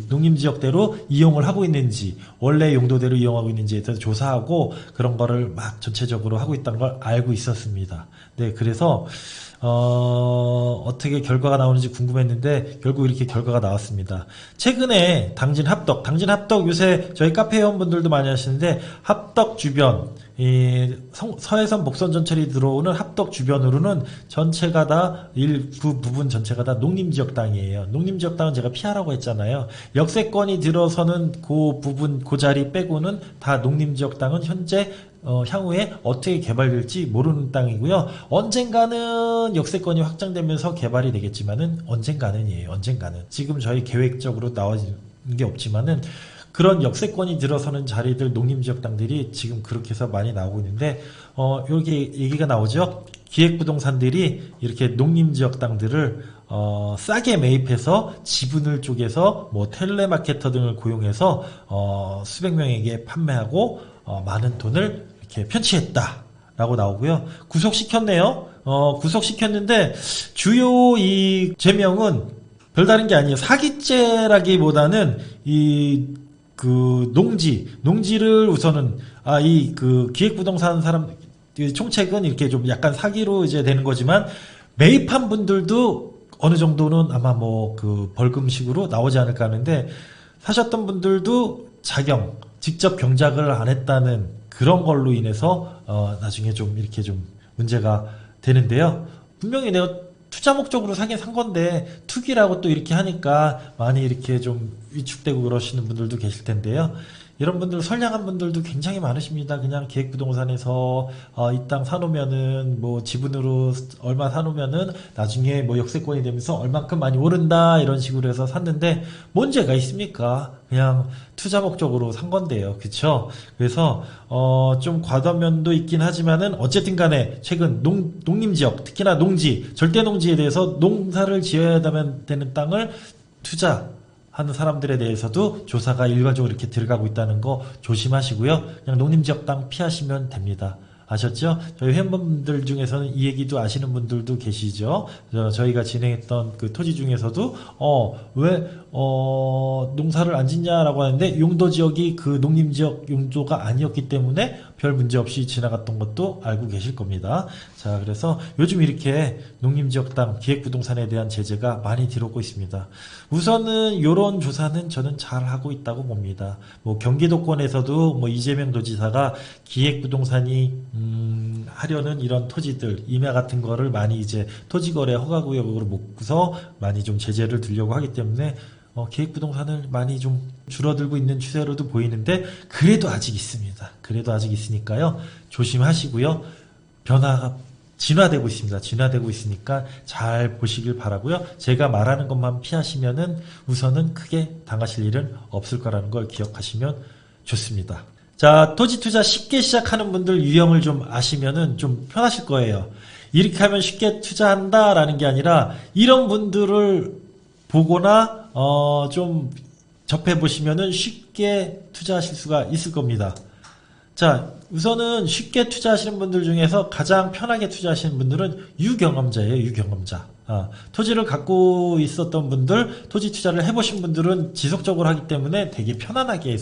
농림지역대로 이용을 하고 있는지, 원래 용도대로 이용하고 있는지에 대해서 조사하고 그런 거를 막 전체적으로 하고 있다는 걸 알고 있었습니다. 네, 그래서, 어떻게 결과가 나오는지 궁금했는데, 결국 이렇게 결과가 나왔습니다. 최근에 당진 합덕 요새 저희 카페 회원분들도 많이 하시는데, 합덕 주변, 서해선 목선 전철이 들어오는 합덕 주변으로는 전체가 다 일부 부분 전체가 다 농림지역 땅이에요. 농림지역 땅은 제가 피하라고 했잖아요. 역세권이 들어서는 그 부분 그 자리 빼고는 다 농림지역 땅은 현재 향후에 어떻게 개발될지 모르는 땅이고요. 언젠가는 역세권이 확장되면서 개발이 되겠지만은 언젠가는이에요. 지금 저희 계획적으로 나와진 게 없지만은 그런 역세권이 들어서는 자리들 농림지역 땅들이 지금 그렇게 해서 많이 나오고 있는데 이렇게 얘기가 나오죠. 기획부동산들이 이렇게 농림지역 땅들을 싸게 매입해서 지분을 쪼개서 뭐 텔레마케터 등을 고용해서 수백 명에게 판매하고 많은 돈을 이렇게 편취했다라고 나오고요. 구속시켰네요. 구속시켰는데 주요 이 죄명은 별다른 게 아니에요. 사기죄라기보다는 농지를 우선은 기획부동산 사람 총책은 이렇게 좀 약간 사기로 이제 되는 거지만 매입한 분들도 어느 정도는 아마 벌금식으로 나오지 않을까 하는데 사셨던 분들도 직접 경작을 안 했다는 그런 걸로 인해서 나중에 좀 이렇게 좀 문제가 되는데요. 분명히 내가 투자 목적으로 사긴 산 건데 투기라고 또 이렇게 하니까 많이 이렇게 좀 위축되고 그러시는 분들도 계실 텐데요. 이런 분들 선량한 분들도 굉장히 많으십니다. 그냥 기획부동산에서 이 땅 사놓으면은 뭐 지분으로 얼마 사놓으면은 나중에 뭐 역세권이 되면서 얼만큼 많이 오른다 이런 식으로 해서 샀는데 문제가 있습니까? 그냥 투자 목적으로 산 건데요. 그쵸? 그래서 좀 과도한 면도 있긴 하지만은 어쨌든 간에 최근 농림지역 특히나 절대농지에 대해서 농사를 지어야 되는 땅을 투자하는 사람들에 대해서도 조사가 일괄적으로 이렇게 들어가고 있다는 거 조심하시고요. 그냥 농림지역 땅 피하시면 됩니다. 아셨죠? 저희 회원분들 중에서는 이 얘기도 아시는 분들도 계시죠? 저희가 진행했던 그 토지 중에서도 왜 농사를 안 짓냐라고 하는데 용도 지역이 그 농림지역 용도가 아니었기 때문에 별 문제 없이 지나갔던 것도 알고 계실 겁니다. 자, 그래서 요즘 이렇게 농림지역 땅 기획부동산에 대한 제재가 많이 들어오고 있습니다. 우선은 이런 조사는 저는 잘 하고 있다고 봅니다. 뭐 경기도권에서도 뭐 이재명 도지사가 기획부동산이 하려는 이런 토지들 임야 같은 거를 많이 이제 토지거래 허가구역으로 묶어서 많이 좀 제재를 두려고 하기 때문에 기획부동산을 많이 좀 줄어들고 있는 추세로도 보이는데 그래도 아직 있습니다. 그래도 아직 있으니까요. 조심하시고요. 변화가 진화되고 있습니다. 진화되고 있으니까 잘 보시길 바라고요. 제가 말하는 것만 피하시면은 우선은 크게 당하실 일은 없을 거라는 걸 기억하시면 좋습니다. 자, 토지 투자 쉽게 시작하는 분들 유형을 좀 아시면은 좀 편하실 거예요. 이렇게 하면 쉽게 투자한다라는 게 아니라 이런 분들을 보거나 좀 접해 보시면은 쉽게 투자하실 수가 있을 겁니다. 자, 우선은 쉽게 투자하시는 분들 중에서 가장 편하게 투자하시는 분들은 유경험자예요. 유경험자. 토지를 갖고 있었던 분들, 토지 투자를 해보신 분들은 지속적으로 하기 때문에 되게 편안하게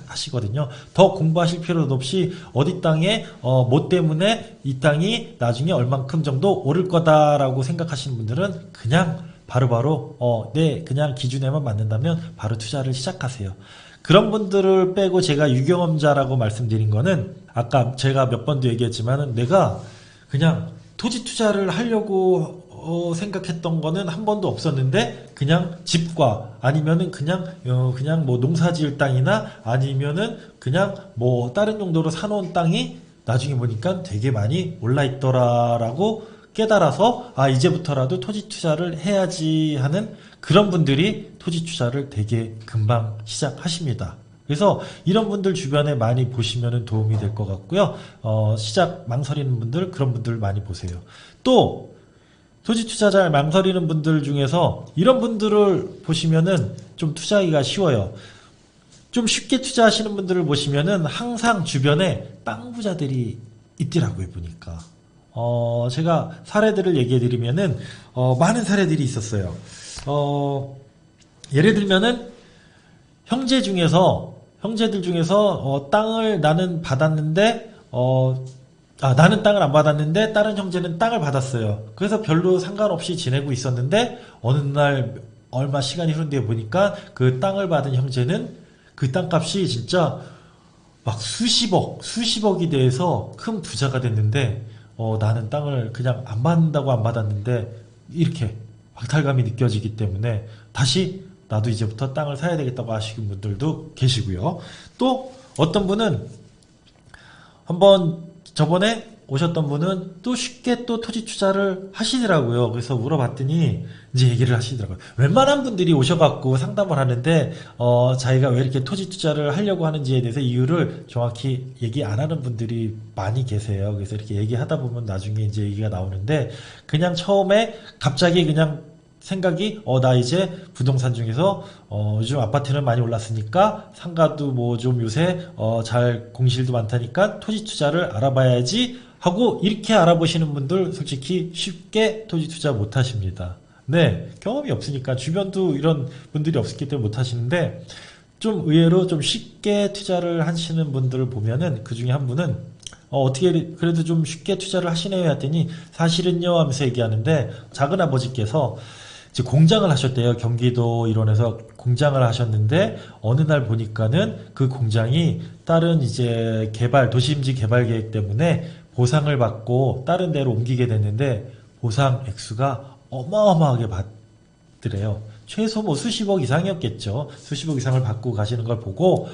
하시거든요. 더 공부하실 필요도 없이 어디 땅에 뭐 때문에 이 땅이 나중에 얼만큼 정도 오를 거다라고 생각하시는 분들은 그냥 바로바로 네, 그냥 기준에만 맞는다면 바로 투자를 시작하세요. 그런 분들을 빼고 제가 유경험자라고 말씀드린 거는 아까 제가 몇 번도 얘기했지만은 내가 그냥 토지 투자를 하려고 생각했던 거는 한 번도 없었는데 그냥 집과 아니면은 그냥 뭐 농사 지을 땅이나 아니면은 그냥 뭐 다른 용도로 사놓은 땅이 나중에 보니까 되게 많이 올라 있더라라고 깨달아서 이제부터라도 토지 투자를 해야지 하는 그런 분들이 토지 투자를 되게 금방 시작하십니다. 그래서 이런 분들 주변에 많이 보시면 도움이 될 것 같고요. 시작 망설이는 분들, 그런 분들 많이 보세요. 또 토지 투자 잘 망설이는 분들 중에서 이런 분들을 보시면은 좀 투자하기가 쉬워요. 좀 쉽게 투자하시는 분들을 보시면은 항상 주변에 땅 부자들이 있더라고요, 보니까. 제가 사례들을 얘기해 드리면은 많은 사례들이 있었어요. 예를 들면은 형제들 중에서 땅을 나는 받았는데 나는 땅을 안 받았는데 다른 형제는 땅을 받았어요. 그래서 별로 상관없이 지내고 있었는데 어느 날 얼마 시간이 흐른 뒤에 보니까 그 땅을 받은 형제는 그 땅값이 진짜 막 수십억이 돼서 큰 부자가 됐는데 나는 땅을 그냥 안 받는다고 안 받았는데 이렇게 박탈감이 느껴지기 때문에 다시 나도 이제부터 땅을 사야 되겠다고 하시는 분들도 계시고요. 또 어떤 분은 한번 저번에 오셨던 분은 또 쉽게 또 토지 투자를 하시더라고요. 그래서 물어봤더니 이제 얘기를 하시더라고요. 웬만한 분들이 오셔갖고 상담을 하는데 자기가 왜 이렇게 토지 투자를 하려고 하는지에 대해서 이유를 정확히 얘기 안 하는 분들이 많이 계세요. 그래서 이렇게 얘기하다 보면 나중에 이제 얘기가 나오는데 그냥 처음에 갑자기 그냥 생각이 나 이제 부동산 중에서 요즘 아파트는 많이 올랐으니까 상가도 뭐 좀 요새 잘 공실도 많다니까 토지 투자를 알아봐야지 하고 이렇게 알아보시는 분들 솔직히 쉽게 토지 투자 못 하십니다. 네, 경험이 없으니까 주변도 이런 분들이 없기 때문에 못 하시는데 좀 의외로 좀 쉽게 투자를 하시는 분들을 보면은 그 중에 한 분은 어떻게 그래도 좀 쉽게 투자를 하시네요 했더니 사실은요 하면서 얘기하는데 작은 아버지께서 이제 공장을 하셨대요. 경기도 일원에서 공장을 하셨는데 어느 날 보니까는 그 공장이 다른 이제 도시임지 개발 계획 때문에 보상을 받고 다른 데로 옮기게 됐는데 보상 액수가 어마어마하게 받더래요. 최소 뭐 수십억 이상이었겠죠. 수십억 이상을 받고 가시는 걸 보고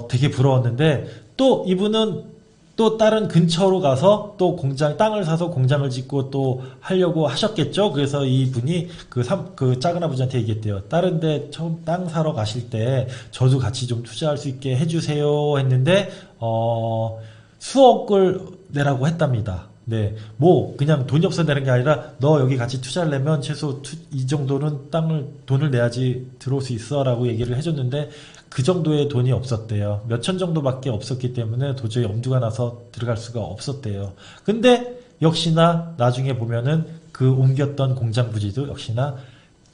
되게 부러웠는데 또 이분은 또 다른 근처로 가서 또 땅을 사서 공장을 짓고 또 하려고 하셨겠죠. 그래서 이분이 그 작은 아버지한테 얘기했대요. 다른 데 처음 땅 사러 가실 때 저도 같이 좀 투자할 수 있게 해주세요 했는데 수억을 내라고 했답니다. 네, 뭐 그냥 돈이 없어 내는 게 아니라 너 여기 같이 투자하려면 최소 이 정도는 돈을 내야지 들어올 수 있어 라고 얘기를 해줬는데 그 정도의 돈이 없었대요. 몇천 정도밖에 없었기 때문에 도저히 엄두가 나서 들어갈 수가 없었대요. 근데 역시나 나중에 보면은 그 옮겼던 공장 부지도 역시나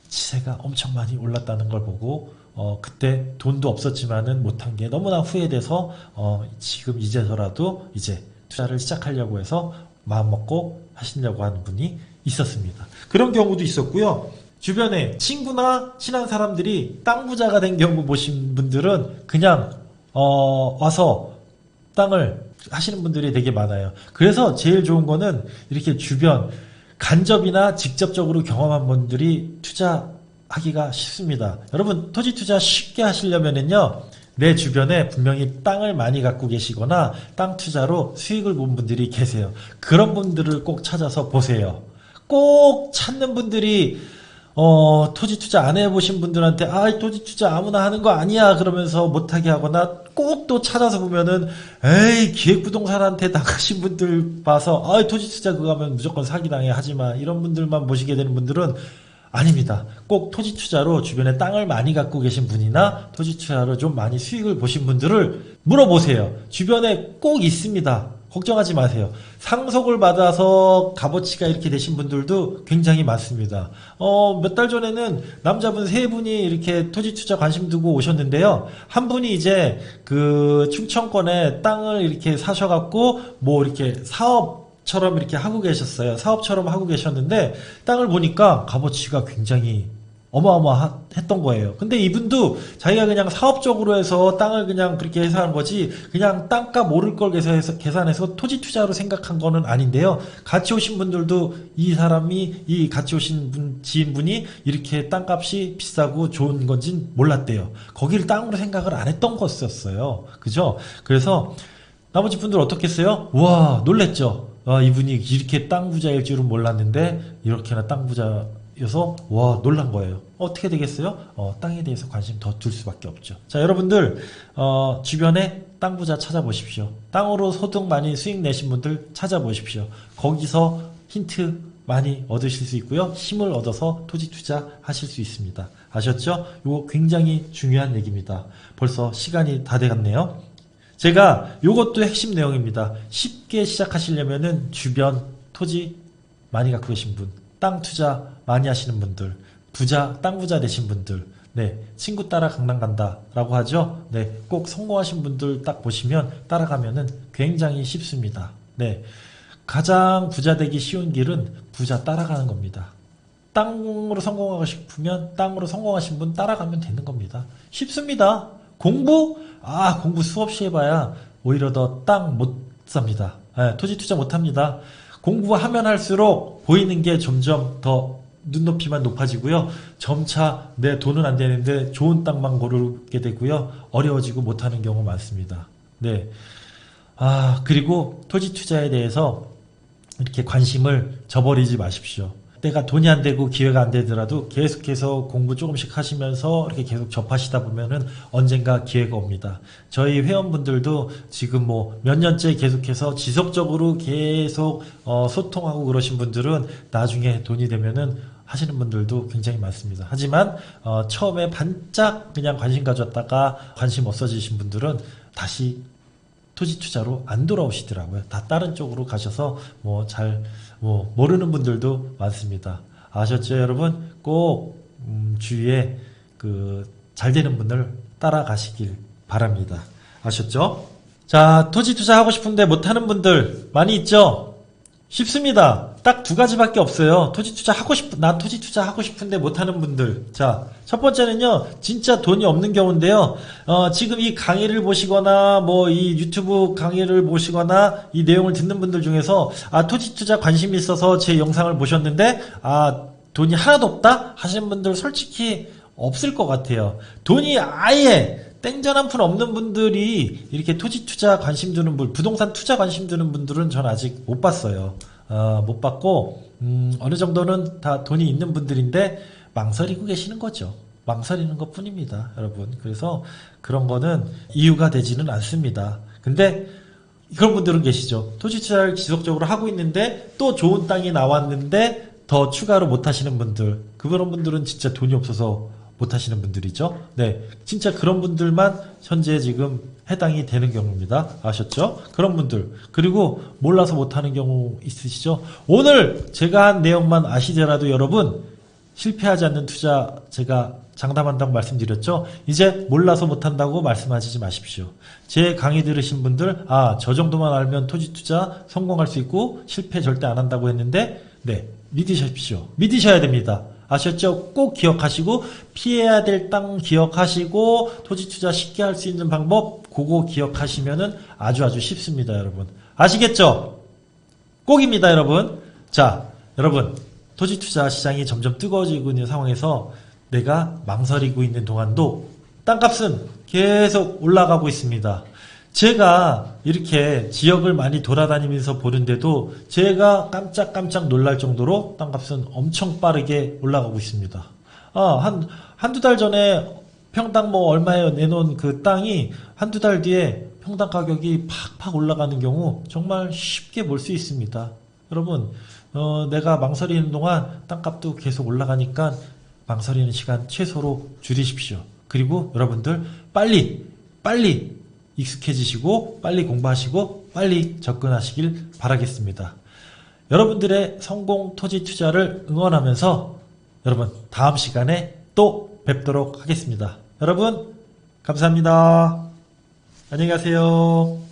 시세가 엄청 많이 올랐다는 걸 보고 그때 돈도 없었지만은 못한 게 너무나 후회돼서 지금 이제서라도 이제 투자를 시작하려고 해서 마음먹고 하시려고 하는 분이 있었습니다. 그런 경우도 있었고요. 주변에 친구나 친한 사람들이 땅 부자가 된 경우 보신 분들은 그냥 와서 땅을 하시는 분들이 되게 많아요. 그래서 제일 좋은 거는 이렇게 주변 간접이나 직접적으로 경험한 분들이 투자하기가 쉽습니다. 여러분 토지 투자 쉽게 하시려면은요. 내 주변에 분명히 땅을 많이 갖고 계시거나 땅 투자로 수익을 본 분들이 계세요. 그런 분들을 꼭 찾아서 보세요. 꼭 찾는 분들이 토지 투자 안 해보신 분들한테 토지 투자 아무나 하는 거 아니야 그러면서 못하게 하거나 꼭 또 찾아서 보면은 에이 기획부동산한테 나가신 분들 봐서 토지투자 그거 하면 무조건 사기당해 하지만 이런 분들만 모시게 되는 분들은 아닙니다. 꼭 토지투자로 주변에 땅을 많이 갖고 계신 분이나 토지투자로 좀 많이 수익을 보신 분들을 물어보세요. 주변에 꼭 있습니다. 걱정하지 마세요. 상속을 받아서 값어치가 이렇게 되신 분들도 굉장히 많습니다. 몇 달 전에는 남자분 3분이 이렇게 토지투자 관심 두고 오셨는데요. 한 분이 이제 그 충청권에 땅을 이렇게 사셔갖고 뭐 이렇게 사업처럼 이렇게 하고 계셨어요. 사업처럼 하고 계셨는데 땅을 보니까 값어치가 굉장히 어마어마했던 거예요. 근데 이분도 자기가 그냥 사업적으로 해서 땅을 그냥 그렇게 해서 한 거지 그냥 땅값 오를 걸 계산해서 토지 투자로 생각한 거는 아닌데요. 같이 오신 분들도 이 사람이 이 같이 오신 지인분이 이렇게 땅값이 비싸고 좋은 건진 몰랐대요. 거기를 땅으로 생각을 안 했던 거였어요. 그죠? 그래서 나머지 분들 어떻겠어요? 와 놀랬죠? 이분이 이렇게 땅 부자일 줄은 몰랐는데 이렇게나 땅 부자여서 와 놀란 거예요. 어떻게 되겠어요? 땅에 대해서 관심 더 둘 수밖에 없죠. 자 여러분들 주변에 땅 부자 찾아보십시오. 땅으로 소득 많이 수익 내신 분들 찾아보십시오. 거기서 힌트 많이 얻으실 수 있고요. 힘을 얻어서 토지 투자 하실 수 있습니다. 아셨죠? 이거 굉장히 중요한 얘기입니다. 벌써 시간이 다 돼갔네요. 제가 요것도 핵심 내용입니다. 쉽게 시작하시려면은 주변 토지 많이 갖고 계신 분, 땅 투자 많이 하시는 분들, 땅 부자 되신 분들, 네, 친구 따라 강남 간다 라고 하죠. 네, 꼭 성공하신 분들 딱 보시면 따라가면은 굉장히 쉽습니다. 네, 가장 부자 되기 쉬운 길은 부자 따라가는 겁니다. 땅으로 성공하고 싶으면 땅으로 성공하신 분 따라가면 되는 겁니다. 쉽습니다. 공부 수없이 해봐야 오히려 더 땅 못 삽니다. 네, 토지 투자 못 합니다. 공부하면 할수록 보이는 게 점점 더 눈높이만 높아지고요. 점차 내 돈은 안 되는데 좋은 땅만 고르게 되고요. 어려워지고 못하는 경우 많습니다. 네. 그리고 토지 투자에 대해서 이렇게 관심을 저버리지 마십시오. 때가 돈이 안 되고 기회가 안 되더라도 계속해서 공부 조금씩 하시면서 이렇게 계속 접하시다 보면은 언젠가 기회가 옵니다. 저희 회원분들도 지금 뭐 몇 년째 계속해서 지속적으로 계속 소통하고 그러신 분들은 나중에 돈이 되면은 하시는 분들도 굉장히 많습니다. 하지만 처음에 반짝 그냥 관심 가졌다가 관심 없어지신 분들은 다시 토지 투자로 안 돌아오시더라고요. 다 다른 쪽으로 가셔서 모르는 분들도 많습니다. 아셨죠, 여러분? 꼭 주위에 잘 되는 분들 따라가시길 바랍니다. 아셨죠? 자, 토지 투자 하고 싶은데 못하는 분들 많이 있죠? 쉽습니다. 딱 2가지밖에 없어요. 나 토지 투자 하고 싶은데 못하는 분들. 자, 첫 번째는요, 진짜 돈이 없는 경우인데요. 지금 이 강의를 보시거나, 이 유튜브 강의를 보시거나, 이 내용을 듣는 분들 중에서, 토지 투자 관심이 있어서 제 영상을 보셨는데, 돈이 하나도 없다? 하시는 분들 솔직히 없을 것 같아요. 돈이 아예 땡전 한 푼 없는 분들이 이렇게 토지 투자 관심 두는 분, 부동산 투자 관심 두는 분들은 전 아직 못 봤어요. 못 봤고, 어느 정도는 다 돈이 있는 분들인데 망설이고 계시는 거죠. 망설이는 것 뿐입니다, 여러분. 그래서 그런 거는 이유가 되지는 않습니다. 근데 그런 분들은 계시죠. 토지 투자를 지속적으로 하고 있는데 또 좋은 땅이 나왔는데 더 추가로 못 하시는 분들, 그런 분들은 진짜 돈이 없어서 못 하시는 분들이죠. 네, 진짜 그런 분들만 현재 지금 해당이 되는 경우입니다. 아셨죠? 그런 분들, 그리고 몰라서 못하는 경우 있으시죠? 오늘 제가 한 내용만 아시더라도 여러분 실패하지 않는 투자 제가 장담한다고 말씀드렸죠? 이제 몰라서 못한다고 말씀하시지 마십시오. 제 강의 들으신 분들, 저 정도만 알면 토지 투자 성공할 수 있고 실패 절대 안 한다고 했는데, 네, 믿으십시오. 믿으셔야 됩니다. 아셨죠? 꼭 기억하시고, 피해야 될 땅 기억하시고, 토지 투자 쉽게 할 수 있는 방법 그거 기억하시면은 아주 쉽습니다, 여러분. 아시겠죠? 꼭입니다, 여러분. 자, 여러분, 토지 투자 시장이 점점 뜨거워지고 있는 상황에서 내가 망설이고 있는 동안도 땅값은 계속 올라가고 있습니다. 제가 이렇게 지역을 많이 돌아다니면서 보는데도 제가 깜짝 놀랄 정도로 땅값은 엄청 빠르게 올라가고 있습니다. 한두 달 전에 평당 뭐 얼마에 내놓은 그 땅이 한두 달 뒤에 평당 가격이 팍팍 올라가는 경우 정말 쉽게 볼 수 있습니다. 여러분, 내가 망설이는 동안 땅값도 계속 올라가니까 망설이는 시간 최소로 줄이십시오. 그리고 여러분들 빨리 익숙해지시고 빨리 공부하시고 빨리 접근하시길 바라겠습니다. 여러분들의 성공 토지 투자를 응원하면서 여러분 다음 시간에 또 뵙도록 하겠습니다. 여러분 감사합니다. 안녕히 가세요.